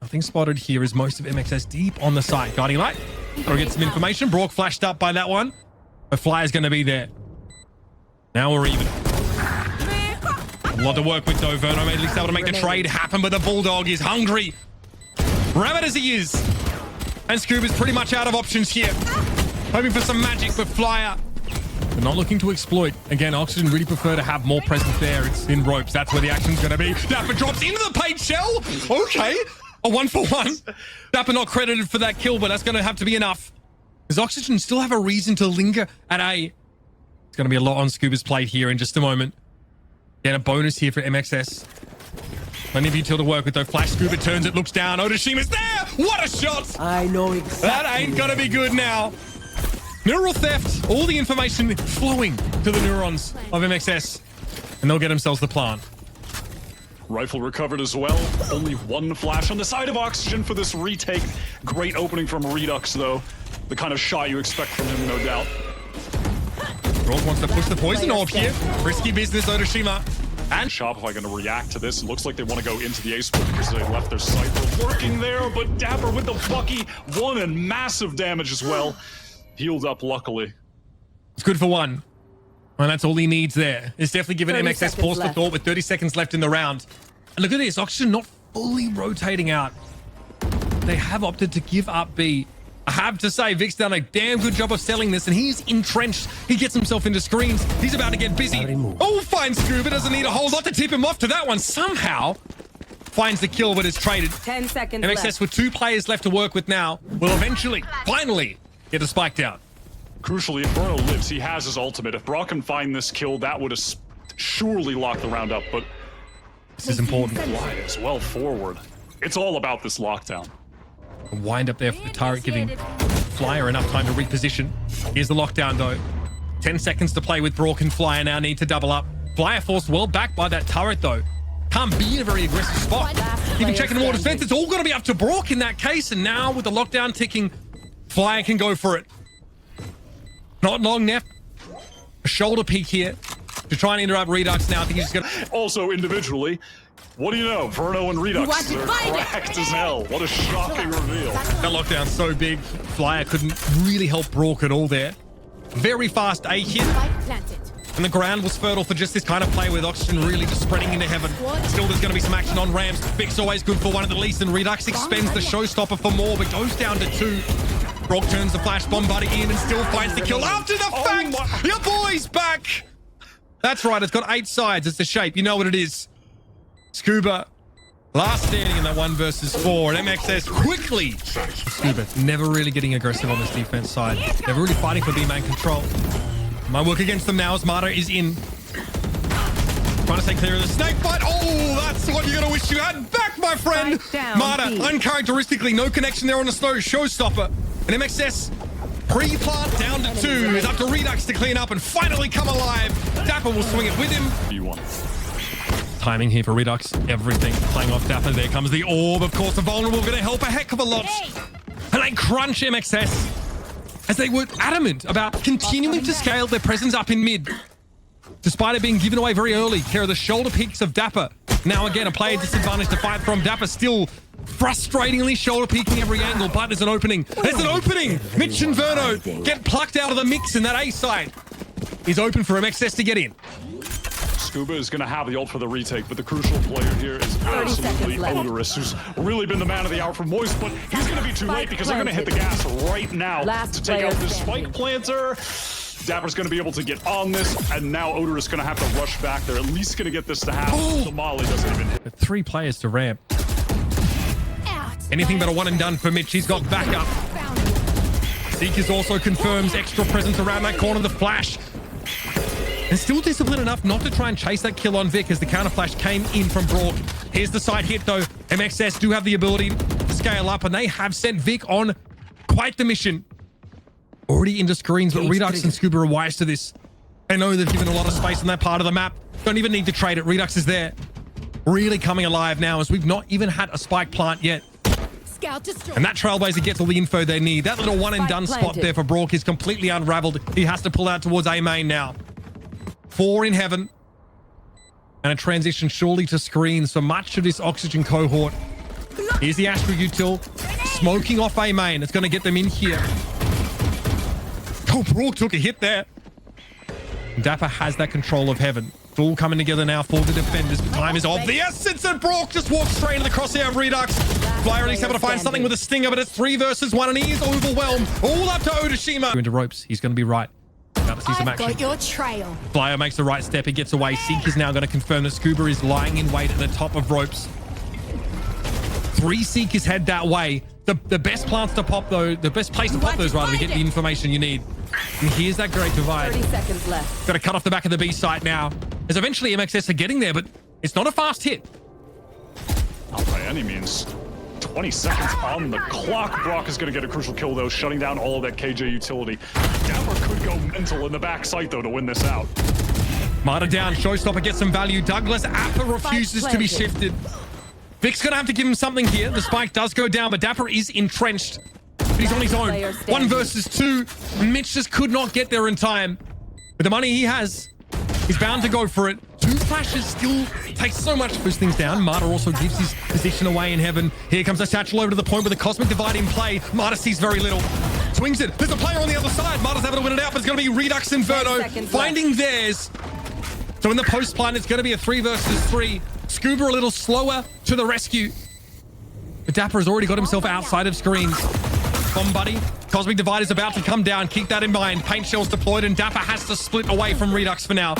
[SPEAKER 2] Nothing spotted here as most of MXS deep on the site. Guiding light. Gotta get some information. Brock flashed up by that one. The Flyer's going to be there. Now we're even. A lot to work with, though. Verno at least able to make the trade happen, but the Bulldog is hungry. Rabbit as he is. And Scuba's pretty much out of options here. Hoping for some magic, but Flyer. But not looking to exploit. Again, Oxygen really prefer to have more presence there. It's in ropes. That's where the action's going to be. Dapper drops into the paint shell. Okay. A 1-for-1. Dapper not credited for that kill, but that's going to have to be enough. Does Oxygen still have a reason to linger at A? It's going to be a lot on Scuba's plate here in just a moment. Again, a bonus here for MXS. Plenty of util to work with, though. Flash Scuba turns it, looks down. Odoshima's there! What a shot!
[SPEAKER 4] I know exactly.
[SPEAKER 2] That ain't gonna be good now. Neural theft. All the information flowing to the neurons of MXS. And they'll get themselves the plant.
[SPEAKER 1] Rifle recovered as well. Only 1 flash on the side of Oxygen for this retake. Great opening from Redux, though. The kind of shot you expect from him, no doubt.
[SPEAKER 2] Brock wants to push the poison orb here. Risky business, Otoshima.
[SPEAKER 1] And Shopify going to react to this. It looks like they want to go into the Esports because they left their Cypher working there, but Dapper with the Bucky, 1 and massive damage as well. Healed up, luckily.
[SPEAKER 2] It's good for 1. And that's all he needs there. It's definitely given MXS pause for thought with 30 seconds left in the round. And look at this, Oxygen not fully rotating out. They have opted to give up B. I have to say, Vic's done a damn good job of selling this, and he's entrenched. He gets himself into screens. He's about to get busy. Oh, fine, Scuba. Doesn't need a whole lot to tip him off to that one. Somehow finds the kill, but is traded.
[SPEAKER 3] 10 seconds
[SPEAKER 2] MXS
[SPEAKER 3] left.
[SPEAKER 2] with 2 players left to work with now will eventually, finally, get a spike down.
[SPEAKER 1] Crucially, if Bruno lives, he has his ultimate. If Brock can find this kill, that would have surely locked the round up, but
[SPEAKER 2] This is important.
[SPEAKER 1] Fly as well forward. It's all about this lockdown.
[SPEAKER 2] A wind up there for the turret, giving Flyer enough time to reposition. Here's the lockdown, though. 10 seconds to play with Brock and Flyer now need to double up. Flyer forced well back by that turret, though. Can't be in a very aggressive spot. Even checking the more defense. It's all going to be up to Brock in that case. And now with the lockdown ticking, Flyer can go for it. Not long left. A shoulder peek here to try and interrupt Redux now. I think he's just going to...
[SPEAKER 1] Also, individually, what do you know? Verno and Redux, they're cracked as hell. What a shocking reveal.
[SPEAKER 2] That lockdown's so big, Flyer couldn't really help Brock at all there. Very fast A hit. And the ground was fertile for just this kind of play with Oxygen really just spreading into heaven. Still, there's going to be some action on ramps. Vic's always good for 1 at the least, and Redux expends the showstopper for more, but goes down to 2. Brock turns the flash bomb buddy in and still finds the kill after the fact. Your boy's back. That's right. It's got 8 sides. It's the shape. You know what it is. Scuba, last standing in that 1 versus 4. And MXS quickly. Scuba never really getting aggressive on this defense side. Never really fighting for B-man control. Might work against them now as Marta is in. Trying to stay clear of the snake bite. Oh, that's what you're going to wish you had back, my friend. Marta, uncharacteristically, no connection there on the snow. Showstopper. And MXS, pre-plant down to 2. Is up to Redux to clean up and finally come alive. Dapper will swing it with him. Timing here for Redux. Everything playing off Dapper. There comes the orb. Of course, the vulnerable going to help a heck of a lot. And they crunch MXS as they were adamant about continuing to scale their presence up in mid. Despite it being given away very early, care of the shoulder peaks of Dapper. Now again, a player disadvantage to fight from. Dapper still frustratingly shoulder peeking every angle, but there's an opening. There's an opening. Mitch and Verno get plucked out of the mix in that A site. He's open for MXS to get in.
[SPEAKER 1] Scuba is going to have the ult for the retake, but the crucial player here is absolutely Odorous, who's really been the man of the hour for Moist, but he's going to be too late because they're going to hit the gas right now to take out this spike planter. Dapper's going to be able to get on this, and now Odorous going to have to rush back. They're at least going to get this to happen. The Molly doesn't even hit.
[SPEAKER 2] 3 players to ramp. Anything but a one and done for Mitch. He's got backup. Seekers also confirms extra presence around that corner. The flash. And still disciplined enough not to try and chase that kill on Vic as the counter flash came in from Brock. Here's the side hit though. MXS do have the ability to scale up, and they have sent Vic on quite the mission. Already into screens, but Redux and Scuba are wise to this. They know they've given a lot of space on that part of the map. Don't even need to trade it. Redux is there. Really coming alive now as we've not even had a spike plant yet. And that Trailblazer gets all the info they need. That little one and done spot there for Brock is completely unraveled. He has to pull out towards A main now. 4 in heaven. And a transition surely to screens for much of this Oxygen cohort. Here's the Astra util. Smoking off A main. It's going to get them in here. Oh, Brock took a hit there. Dapper has that control of heaven. It's all coming together now for the defenders, but time is of the essence, and Brock just walks straight into the crosshair of Redux. Flyer at least able to find something with a stinger, but it's 3 versus 1, and he is overwhelmed. All up to Otoshima. Into ropes. He's going to be right. About to see some action.
[SPEAKER 4] Got your trail.
[SPEAKER 2] Flyer makes the right step. He gets away. Seek is now going to confirm that Scuba is lying in wait at the top of ropes. 3 Seekers head that way. The best plants to pop, though, the best place to pop those, rather, to get the information you need. And here's that great divide.
[SPEAKER 3] 30 seconds left.
[SPEAKER 2] Got to cut off the back of the B site now. As eventually MXS are getting there, but it's not a fast hit.
[SPEAKER 1] Not by any means. 20 seconds on the clock. Brock is going to get a crucial kill, though, shutting down all of that KJ utility. Dapper could go mental in the back site, though, to win this out.
[SPEAKER 2] Marta down. Showstopper gets some value. Douglas Appa refuses to be shifted. Vic's going to have to give him something here. The spike does go down, but Dapper is entrenched. But he's on his own. 1 versus 2. Mitch just could not get there in time. With the money he has, he's bound to go for it. 2 flashes still takes so much to push things down. Marta also gives his position away in heaven. Here comes the satchel over to the point with the Cosmic Divide in play. Marta sees very little. Swings it. There's a player on the other side. Marta's able to win it out, but it's going to be Redux Inferno finding theirs. So in the post plan, it's going to be a 3 versus 3. Scuba a little slower to the rescue. But Dapper has already got himself outside of screens. Bomb buddy. Cosmic Divide is about to come down. Keep that in mind. Paint shells deployed, and Dapper has to split away from Redux for now.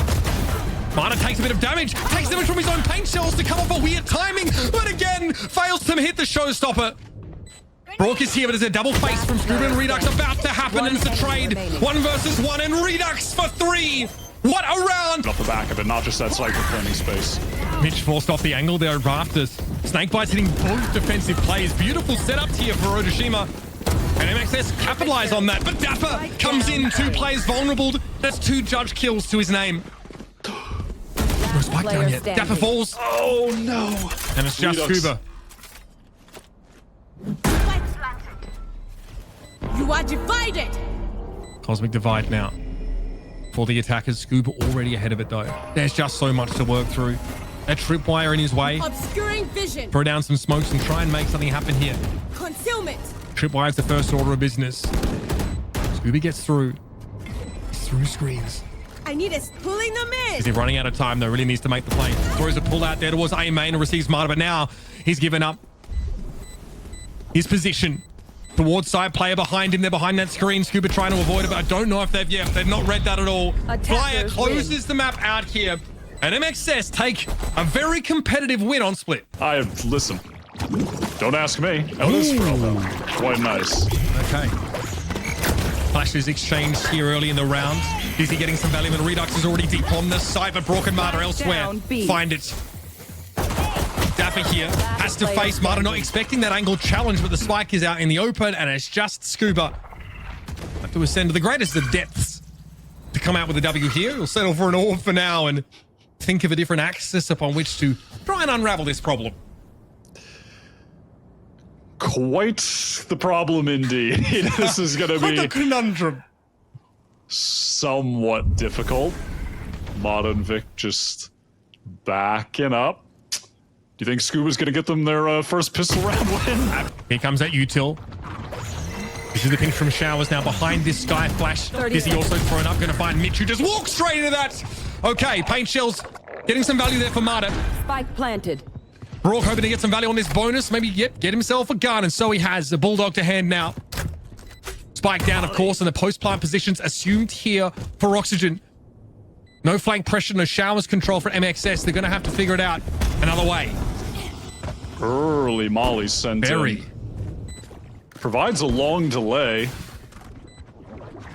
[SPEAKER 2] Marta takes a bit of damage. Takes damage from his own paint shells to come off a weird timing, but again, fails to hit the showstopper. Brock is here, but there's a double face from Scuba and Redux about to happen, and it's a trade. 1 versus 1, and Redux for 3. What a round!
[SPEAKER 1] Off the back of it, not just that cycle planning space.
[SPEAKER 2] Mitch forced off the angle there at Rafters. Snakebite's hitting both defensive plays. Beautiful setup here for Otoshima. And MXS capitalize on that, but Dapper comes in. 2 plays vulnerable. That's 2 judge kills to his name. No spike down yet. Dapper falls.
[SPEAKER 1] Oh, no.
[SPEAKER 2] And it's just
[SPEAKER 1] Redux.
[SPEAKER 2] Scuba.
[SPEAKER 4] You are divided.
[SPEAKER 2] Cosmic Divide now. For the attackers, Scuba already ahead of it though. There's just so much to work through. That tripwire in his way.
[SPEAKER 4] Obscuring vision.
[SPEAKER 2] Throw down some smokes and try and make something happen here.
[SPEAKER 4] Concealment.
[SPEAKER 2] Tripwire is the first order of business. Scooby gets through. He's through screens.
[SPEAKER 4] I need us pulling them in.
[SPEAKER 2] Is he running out of time though? Really needs to make the play. Throws a pull out there towards A main and receives Marta, but now he's given up his position. Towards side player behind him. They're behind that screen. Scuba trying to avoid it, but I don't know if they've not read that at all. Flyer closes the map out here. And MXS take a very competitive win on Split.
[SPEAKER 1] Listen, don't ask me. Elvis though. Quite nice.
[SPEAKER 2] Okay. Flashes exchanged here early in the round. Dizzy getting some value, and Redux is already deep on the side, but Brock and Marta elsewhere. Find it. Dapper here has to face Marta, not expecting that angle challenge, but the spike is out in the open, and it's just Scuba. Have to ascend to the greatest of depths to come out with a W here. He'll settle for an orb for now and think of a different axis upon which to try and unravel this problem.
[SPEAKER 1] Quite the problem indeed. This is going to be
[SPEAKER 2] a conundrum.
[SPEAKER 1] Somewhat difficult. Mod and Vic just backing up. Do you think Scuba's going to get them their first pistol round win?
[SPEAKER 2] Here comes that util. This is the pinch from Showers now behind this Sky Flash. Dizzy also thrown up, going to find Mitch, who just walks straight into that. Okay, paint shells getting some value there for Marta.
[SPEAKER 3] Spike planted.
[SPEAKER 2] Brock hoping to get some value on this bonus. Maybe get himself a gun, and so he has. A Bulldog to hand now. Spike down, of course, and the post-plant positions assumed here for Oxygen. No flank pressure, no Showers control for MXS. They're going to have to figure it out another way.
[SPEAKER 1] Early Molly sent
[SPEAKER 2] Very.
[SPEAKER 1] in. Provides a long delay.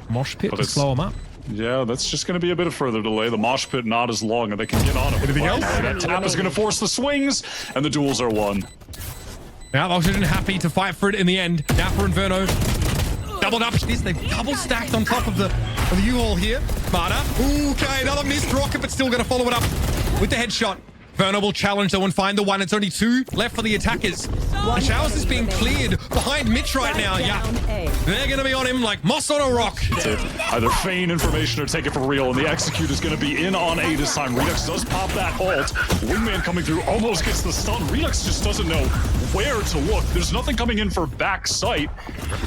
[SPEAKER 2] Mosh pit to slow him up.
[SPEAKER 1] Yeah, that's just going to be a bit of further delay. The mosh pit not as long, and they can get on him.
[SPEAKER 2] Anything else?
[SPEAKER 1] That tap is going to force the swings, and the duels are won.
[SPEAKER 2] Now Oxygen happy to fight for it in the end. Dapper and Verno doubled up. They've double stacked on top of the U-Haul here. Marta. Okay, another missed rocket, but still going to follow it up with the headshot. Verno will challenge though and find the one. It's only 2 left for the attackers. The Showers is being cleared behind Mitch right now. Yeah, they're going to be on him like moss on a rock.
[SPEAKER 1] Either feign information or take it for real, and the execute is going to be in on A this time. Redux does pop that ult. Wingman coming through almost gets the stun. Redux just doesn't know where to look. There's nothing coming in for backside,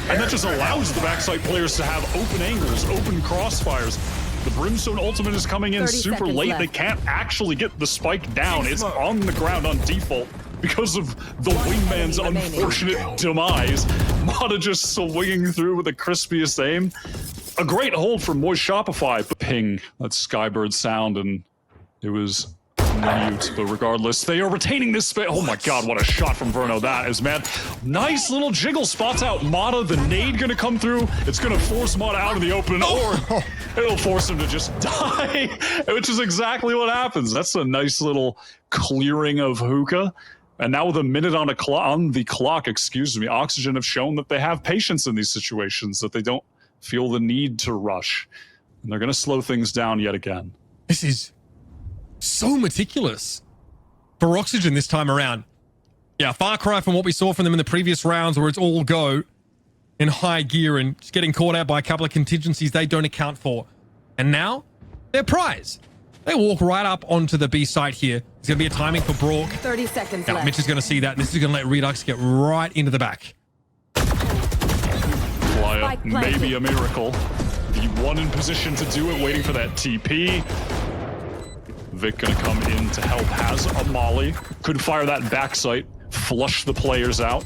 [SPEAKER 1] and that just allows the backside players to have open angles, open crossfires. The Brimstone ultimate is coming in super late.
[SPEAKER 3] Left.
[SPEAKER 1] They can't actually get the spike down. It's on the ground on default because of the Wingman's unfortunate demise. Mata just swinging through with the crispiest aim. A great hold from Moist Shopify. Ping, that Skybird sound, and it was mute, but regardless, they are retaining this space. Oh my god, what a shot from Verno. That is mad. Nice little jiggle, spots out Mata. The nade gonna come through. It's gonna force Mata out in the open, or it'll force him to just die, which is exactly what happens. That's a nice little clearing of hookah. And now with a minute on the clock, Oxygen have shown that they have patience in these situations, that they don't feel the need to rush. And they're gonna slow things down yet again.
[SPEAKER 2] This is so meticulous for Oxygen this time around. Yeah, far cry from what we saw from them in the previous rounds where it's all go in high gear and just getting caught out by a couple of contingencies they don't account for. And now, their prize. They walk right up onto the B site here. It's going to be a timing for Brock.
[SPEAKER 3] 30 seconds
[SPEAKER 2] Now,
[SPEAKER 3] left.
[SPEAKER 2] Mitch is going to see that, and this is going to let Redux get right into the back.
[SPEAKER 1] Flyer, maybe a miracle. The one in position to do it, waiting for that TP. Vic gonna come in to help, has a molly. Could fire that back sight, flush the players out.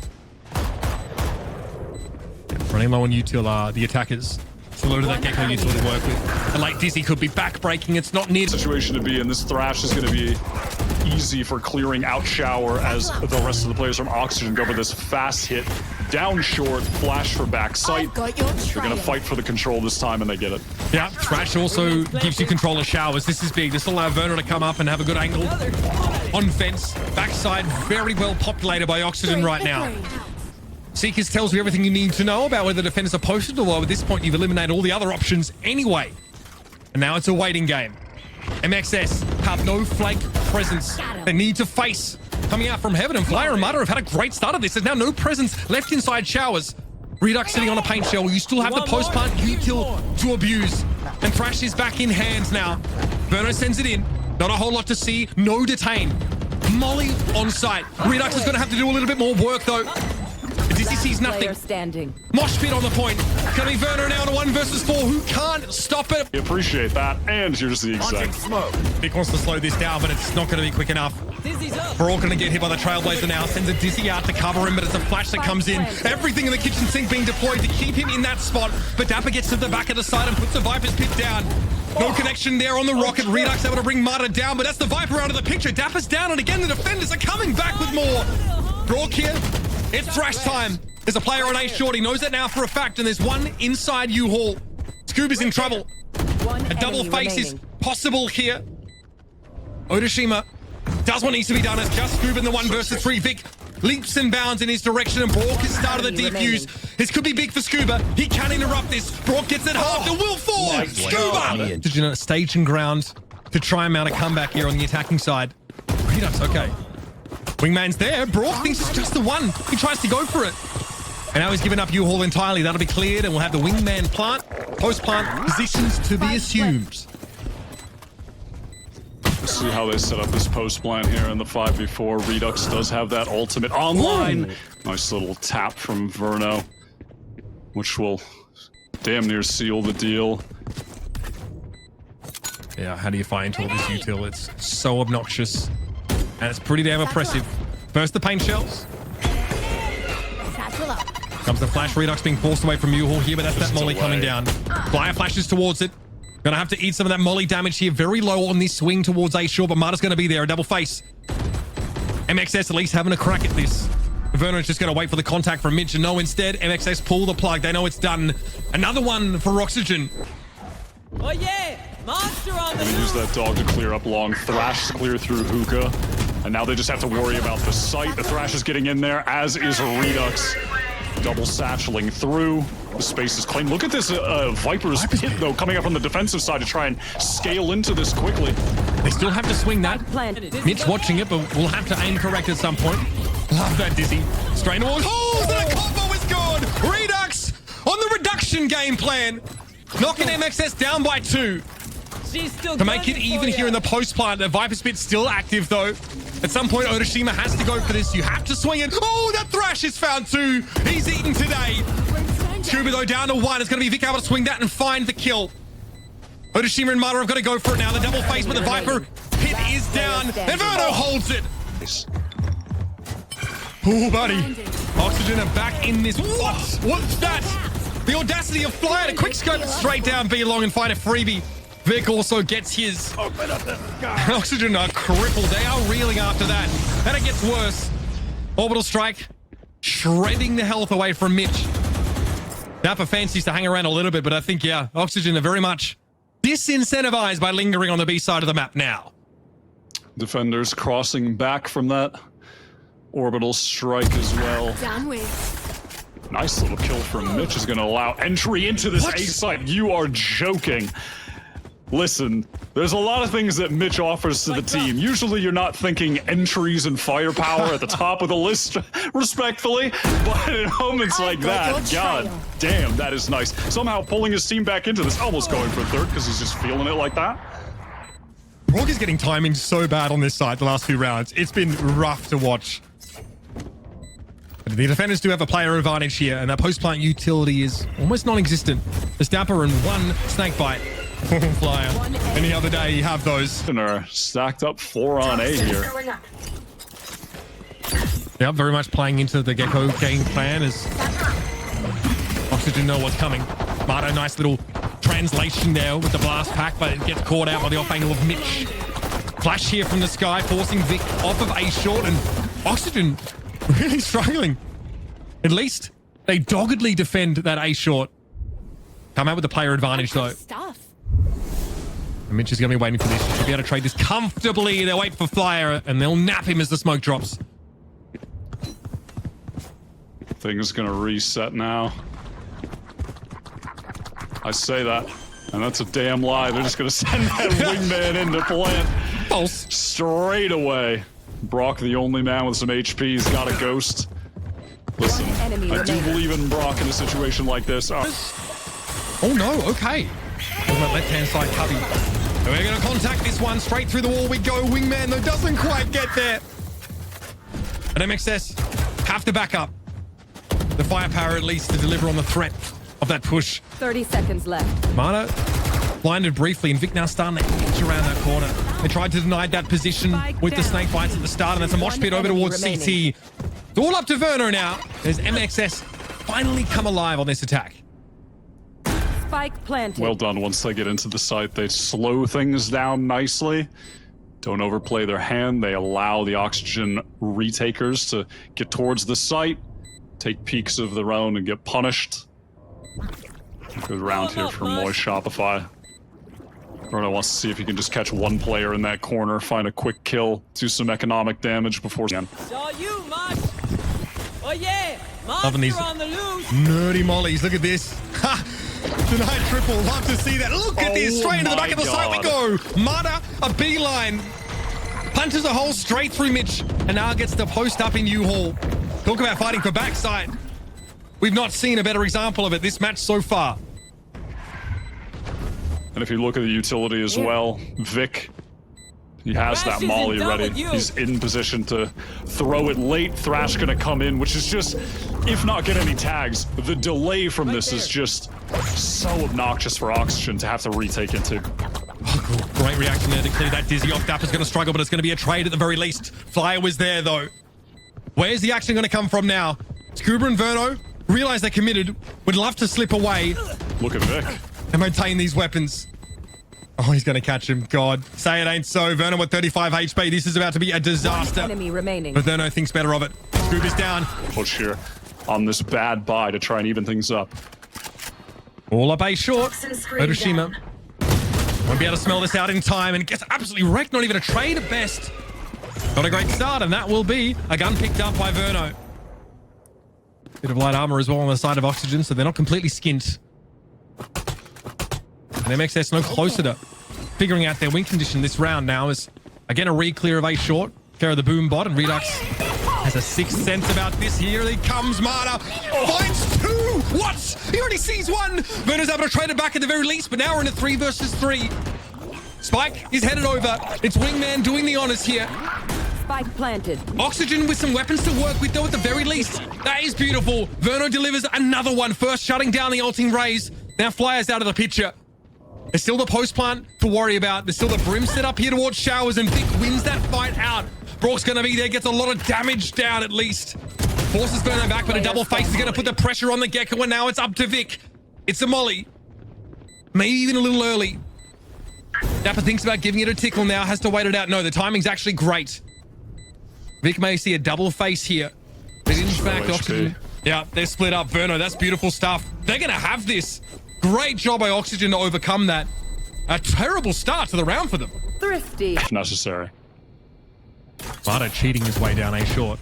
[SPEAKER 2] Running low on util, the attackers. So low to that Gecko util to work with. And like Dizzy could be back breaking, it's not near.
[SPEAKER 1] Situation to be in. This Thrash is gonna be easy for clearing out Shower as the rest of the players from Oxygen go for this fast hit. Down short, flash for back sight. They're gonna fight for the control this time, and they get it.
[SPEAKER 2] Yeah, Thrash also gives you control of Showers. This is big. This will allow Verno to come up and have a good angle. On fence, backside, very well populated by Oxygen right now. Seekers tells you everything you need to know about whether defenders are posted, although at this point you've eliminated all the other options anyway. And now it's a waiting game. MXS have no flank presence. They need to face coming out from heaven, and Flyer and Mutter have had a great start of this. There's now no presence left inside Showers. Redux sitting on a paint shell. You still have the post-plant util to abuse. And Thrash is back in hands now. Verno sends it in. Not a whole lot to see. No detain. Molly on site. Redux is going to have to do a little bit more work, though. Dizzy sees nothing.
[SPEAKER 3] Standing.
[SPEAKER 2] Mosh pit on the point. Gonna be Verno now to 1 versus 4. Who can't stop it?
[SPEAKER 1] We appreciate that, and here's the exact.
[SPEAKER 2] Vic wants to slow this down, but it's not going to be quick enough. We're all going to get hit by the Trailblazer now. Sends a Dizzy out to cover him, but it's a flash that comes in. Everything in the kitchen sink being deployed to keep him in that spot. But Dapper gets to the back of the side and puts the Viper's pit down. No connection there on the rocket. Redux able to bring Marta down, but that's the Viper out of the picture. Dapper's down, and again, the defenders are coming back with more. Brock here. It's Thrash time. There's a player on A short. He knows that now for a fact, and there's one inside U-Haul. Scuba's in trouble. A double face is possible here. Odashima does what needs to be done. It's just Scuba in the 1 versus 3. Vic leaps and bounds in his direction, and Brock has started the defuse. This could be big for Scuba. He can interrupt this. Brock gets it halved. It will fall. Scuba! Did you know, staging ground to try and mount a comeback here on the attacking side. Redux, okay. Wingman's there. Brock thinks it's just the one. He tries to go for it. And now he's given up U-Haul entirely. That'll be cleared, and we'll have the Wingman plant, post-plant positions to be assumed.
[SPEAKER 1] See how they set up this post plan here in the 5v4. Redux does have that ultimate online. Nice little tap from Verno, which will damn near seal the deal.
[SPEAKER 2] Yeah, how do you find all this util? It's so obnoxious. And it's pretty damn oppressive. First the paint shells. Comes the flash. Redux being forced away from U-Haul here, but that's that molly coming down. Flyer flashes towards it. Gonna have to eat some of that molly damage here. Very low on this swing towards A short, but Marta's gonna be there. A double face. MXS at least having a crack at this. Verno's just gonna wait for the contact from Mitch, and no, instead, MXS pull the plug. They know it's done. Another one for Oxygen.
[SPEAKER 4] Oh yeah! Monster on the
[SPEAKER 1] Use that dog to clear up long. Thrash to clear through Hookah. And now they just have to worry about the site. The Thrash is getting in there, as is Redux. Double satcheling through. The space is claimed. Look at this Viper's pit, though, coming up on the defensive side to try and scale into this quickly.
[SPEAKER 2] They still have to swing that. Mitch watching it, but we'll have to aim correct at some point. Love that Dizzy. Straight towards. Oh, that combo is good! Redux on the reduction game plan. Knocking MXS down by 2.
[SPEAKER 4] She's still
[SPEAKER 2] To make it even here in the post plant, the Viper Spit's still active though. At some point, Otoshima has to go for this. You have to swing it. Oh, that Thrash is found too. He's eaten today. Scuba though down to 1. It's going to be Vic able to swing that and find the kill. Otoshima and Mata have got to go for it now. The double face, but the Viper hit is down. And Verno holds it. Oh, buddy. Oxygen are back in this. What? What's that? The audacity of flying a quick scope straight down B long and find a freebie. Vic also gets his. Open up the sky. Oxygen are crippled. They are reeling after that. And it gets worse. Orbital strike. Shredding the health away from Mitch. Napa fancies to hang around a little bit, but I think, yeah, Oxygen are very much disincentivized by lingering on the B side of the map now.
[SPEAKER 1] Defenders crossing back from that orbital strike as well.
[SPEAKER 4] Down with.
[SPEAKER 1] Nice little kill from Mitch is going to allow entry into this A site. You are joking. Listen, there's a lot of things that Mitch offers to the team. Usually you're not thinking entries and firepower at the top of the list, respectfully, but in moments like that, god damn, that is nice. Somehow pulling his team back into this, almost going for third because he's just feeling it like that.
[SPEAKER 2] Brock is getting timing so bad on this side the last few rounds. It's been rough to watch. But the defenders do have a player advantage here, and that post-plant utility is almost non-existent. The Snapper and 1 snakebite. Flyer. Any other day you have those.
[SPEAKER 1] And are stacked up 4 on A here.
[SPEAKER 2] Yep, very much playing into the Gecko game plan as Oxygen know what's coming. Marto, nice little translation there with the blast pack, but it gets caught out by the off angle of Mitch. Flash here from the sky, forcing Vic off of A short, and Oxygen really struggling. At least they doggedly defend that A short. Come out with the player advantage though.
[SPEAKER 4] Stuff.
[SPEAKER 2] And Mitch is going to be waiting for this. Should be able to trade this comfortably. They'll wait for Flyer, and they'll nap him as the smoke drops.
[SPEAKER 1] Things going to reset now. I say that, and that's a damn lie. They're just going to send that wingman into plant.
[SPEAKER 2] False.
[SPEAKER 1] Straight away. Brock, the only man with some HP, has got a ghost. Listen, I do believe in Brock in a situation like this.
[SPEAKER 2] Oh no, okay. On that left-hand side cubby. And we're going to contact this one. Straight through the wall we go. Wingman, though, doesn't quite get there. But MXS have to back up. The firepower, at least, to deliver on the threat of that push.
[SPEAKER 3] 30 seconds left.
[SPEAKER 2] Marta blinded briefly, and Vic now starting to inch around that corner. They tried to deny that position with the snake bites at the start, and that's a mosh pit over towards CT. It's all up to Verno now. As MXS finally come alive on this attack.
[SPEAKER 3] Spike planted.
[SPEAKER 1] Well done. Once they get into the site, they slow things down nicely. Don't overplay their hand. They allow the Oxygen retakers to get towards the site, take peeks of their own, and get punished. Good round here from Moy Shopify. Bruno wants to see if he can just catch one player in that corner, find a quick kill, do some economic damage before again.
[SPEAKER 4] So you, Mosh. Oh yeah,
[SPEAKER 2] Loving these
[SPEAKER 4] monster on the loose.
[SPEAKER 2] nerdy mollies. Look at this. Ha! Tonight triple. Love to see that. Look at this. Straight into the back of the site we go. Mata, a beeline. Punches a hole straight through Mitch, and now gets the post up in U-Haul. Talk about fighting for backside. We've not seen a better example of it this match so far.
[SPEAKER 1] And if you look at the utility as well, Vic, He has that
[SPEAKER 4] Thrash isn't
[SPEAKER 1] molly
[SPEAKER 4] done
[SPEAKER 1] ready.
[SPEAKER 4] with you.
[SPEAKER 1] He's in position to throw it late. Thrash gonna come in, which is just, if not get any tags, the delay from this is just so obnoxious for Oxygen to have to retake into.
[SPEAKER 2] Oh, cool. Great reaction there to clear that dizzy off. Dapper's going to struggle, but it's going to be a trade at the very least. Flyer was there, though. Where's the action going to come from now? Scuba and Verno realize they're committed, would love to slip away
[SPEAKER 1] Look at Vic.
[SPEAKER 2] and maintain these weapons. Oh, he's going to catch him. God, say it ain't so. Verno with 35 HP. This is about to be a disaster.
[SPEAKER 3] Enemy remaining.
[SPEAKER 2] But Verno thinks better of it. Scuba's down.
[SPEAKER 1] Push here on this bad buy to try and even things up.
[SPEAKER 2] All up A short. Hiroshima won't be able to smell this out in time and gets absolutely wrecked. Not even a trade at best. Not a great start, and that will be a gun picked up by Verno. Bit of light armor as well on the side of Oxygen, so they're not completely skint. And MXS no closer to figuring out their win condition this round now as, again, a re-clear of A short. Care of the boom bot, and Redux has a sixth sense about this. Here he comes, Marta. Finds two! What? He already sees one! Verno's able to trade it back at the very least, but now we're in a 3 versus 3. Spike is headed over. It's Wingman doing the honors here.
[SPEAKER 3] Spike planted.
[SPEAKER 2] Oxygen with some weapons to work with, though, at the very least. That is beautiful. Verno delivers another one. First, shutting down the ulting rays. Now Flyer's out of the picture. There's still the post plant to worry about. There's still the Brim set up here towards Showers, and Vic wins that fight out. Brock's going to be there, gets a lot of damage down at least. Forces Verno back, but a double face is going to put the pressure on the Gecko, and now it's up to Vic. It's a molly. Maybe even a little early. Dapper thinks about giving it a tickle now, has to wait it out. No, the timing's actually great. Vic may see a double face here. But in fact, Oxygen. Yeah, they're split up. Verno, that's beautiful stuff. They're going to have this. Great job by Oxygen to overcome that. A terrible start to the round for them.
[SPEAKER 3] Thrifty.
[SPEAKER 1] Necessary.
[SPEAKER 2] Bardo cheating his way down A short.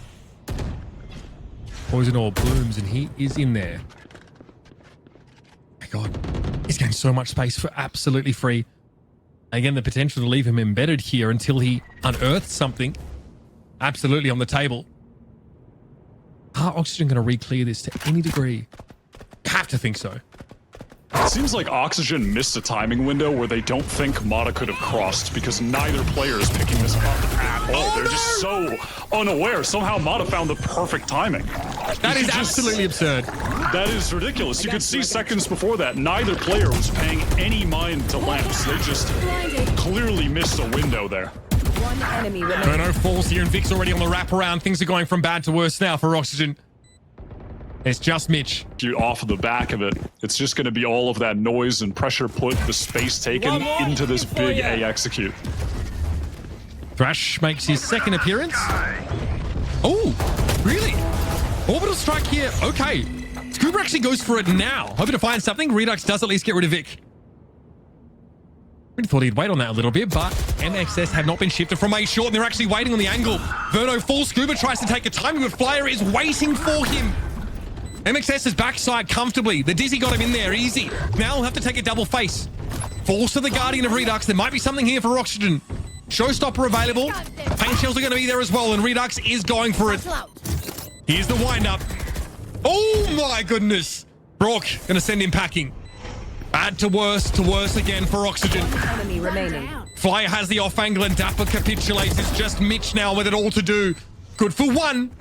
[SPEAKER 2] Poison Orb blooms, and he is in there. My God, he's getting so much space for absolutely free. Again, the potential to leave him embedded here until he unearths something. Absolutely on the table. Are Oxygen going to re-clear this to any degree? Have to think so.
[SPEAKER 1] It seems like Oxygen missed a timing window where they don't think Mata could have crossed because neither player is picking this up at all. They're just so unaware. Somehow Mata found the perfect timing.
[SPEAKER 2] That is absolutely absurd.
[SPEAKER 1] That is ridiculous. You could see seconds before that, neither player was paying any mind to lamps. They just clearly missed a window there.
[SPEAKER 3] One enemy remaining.
[SPEAKER 2] Verno falls here, and Vic's already on the wraparound. Things are going from bad to worse now for Oxygen. It's just Mitch.
[SPEAKER 1] Off of the back of it, it's just going to be all of that noise and pressure put, the space taken into this big A execute.
[SPEAKER 2] Thrash makes his second appearance. Oh, really? Orbital strike here. Okay. Scuba actually goes for it now. Hoping to find something. Redux does at least get rid of Vic. Really thought he'd wait on that a little bit, but MXS have not been shifted from A short, and they're actually waiting on the angle. Verno falls. Scuba tries to take a timing, but Flyer is waiting for him. MXS is backside comfortably. The Dizzy got him in there, easy. Now he'll have to take a double face. Falls to the Guardian of Redux. There might be something here for Oxygen. Showstopper available. Pain shells are going to be there as well, and Redux is going for it. Here's the wind-up. Oh my goodness. Brock going to send him packing. Bad to worse again for Oxygen.
[SPEAKER 3] Enemy remaining.
[SPEAKER 2] Flyer has the off angle, and Dapper capitulates. It's just Mitch now with it all to do. Good for one.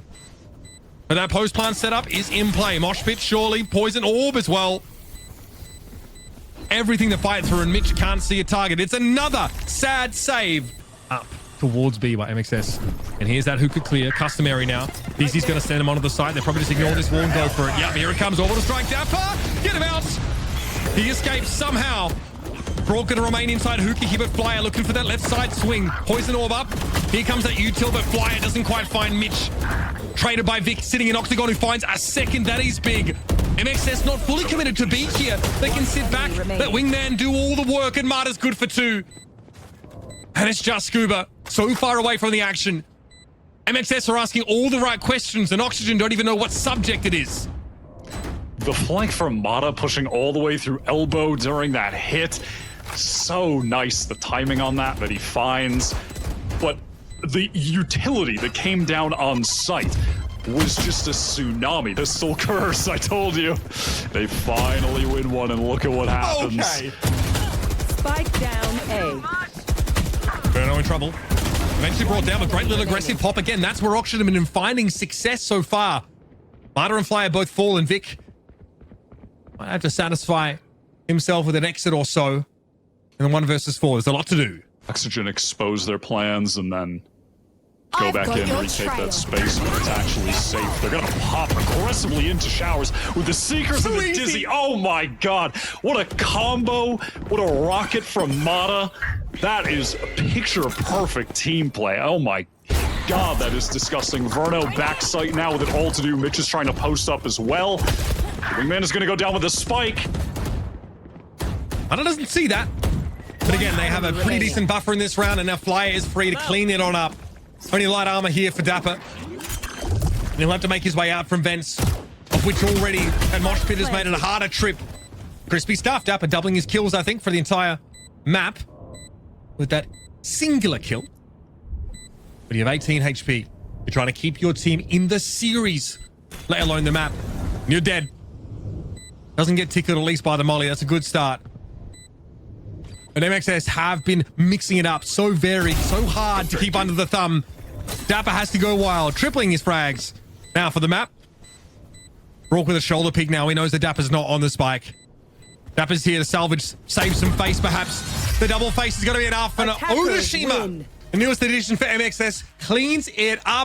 [SPEAKER 2] But that post plant setup is in play. Mosh pit, surely. Poison orb as well. Everything to fight through, and Mitch can't see a target. It's another sad save. Up towards B by MXS. And here's that hookah clear. Customary now. DC's going to send him onto the side. They'll probably just ignore this wall and go for it. Yep, here it comes. Orbital strike. Dapper! Get him out! He escapes somehow. Brock going to remain inside Hookah here, but Flyer looking for that left side swing. Poison orb up. Here comes that util, but Flyer doesn't quite find Mitch. Traded by Vic, sitting in Octagon, who finds a second. That is big. MXS not fully committed to beat here. They can sit back, let Wingman do all the work, and Marta's good for 2. And it's just Scuba, so far away from the action. MXS are asking all the right questions, and Oxygen don't even know what subject it is.
[SPEAKER 1] The flank from Mata pushing all the way through elbow during that hit. So nice, the timing on that he finds. But the utility that came down on sight was just a tsunami. Pistol curse, I told you. They finally win one, and look at what happens.
[SPEAKER 2] Okay.
[SPEAKER 3] Spike down A.
[SPEAKER 2] Verno in trouble. Eventually brought down a great little aggressive pop again. That's where Oxygen have been finding success so far. Martyr and Flyer both fall, and Vic might have to satisfy himself with an exit or so in the 1 versus 4. There's a lot to do.
[SPEAKER 1] Oxygen expose their plans and then go
[SPEAKER 5] I've
[SPEAKER 1] back
[SPEAKER 5] got
[SPEAKER 1] in,
[SPEAKER 5] your
[SPEAKER 1] retake
[SPEAKER 5] trail.
[SPEAKER 1] that space when it's actually safe. They're gonna pop aggressively into showers with the Seekers and the
[SPEAKER 2] easy.
[SPEAKER 1] Dizzy. Oh my god, what a combo, what a rocket from Mata. That is a picture-perfect team play. Oh my god, that is disgusting. Verno backside now with it all to do. Mitch is trying to post up as well. Wingman is gonna go down with a spike.
[SPEAKER 2] Mata doesn't see that. But again, they have a pretty decent buffer in this round, and now Flyer is free to clean it on up. Only light armor here for Dapper. And he'll have to make his way out from vents, of which already at Mosh Pit has made it a harder trip. Crispy stuff. Dapper doubling his kills, I think, for the entire map with that singular kill. But you have 18 HP. You're trying to keep your team in the series, let alone the map. And you're dead. Doesn't get tickled at least by the molly. That's a good start. But MXS have been mixing it up so varied, so hard to keep under the thumb. Dapper has to go wild, tripling his frags. Now for the map. Rourke with a shoulder pick now. He knows that Dapper's not on the spike. Dapper's here to salvage, save some face perhaps. The double face is going to be enough. And
[SPEAKER 3] Attackers
[SPEAKER 2] Onishima,
[SPEAKER 3] win.
[SPEAKER 2] the newest addition for MXS, cleans it up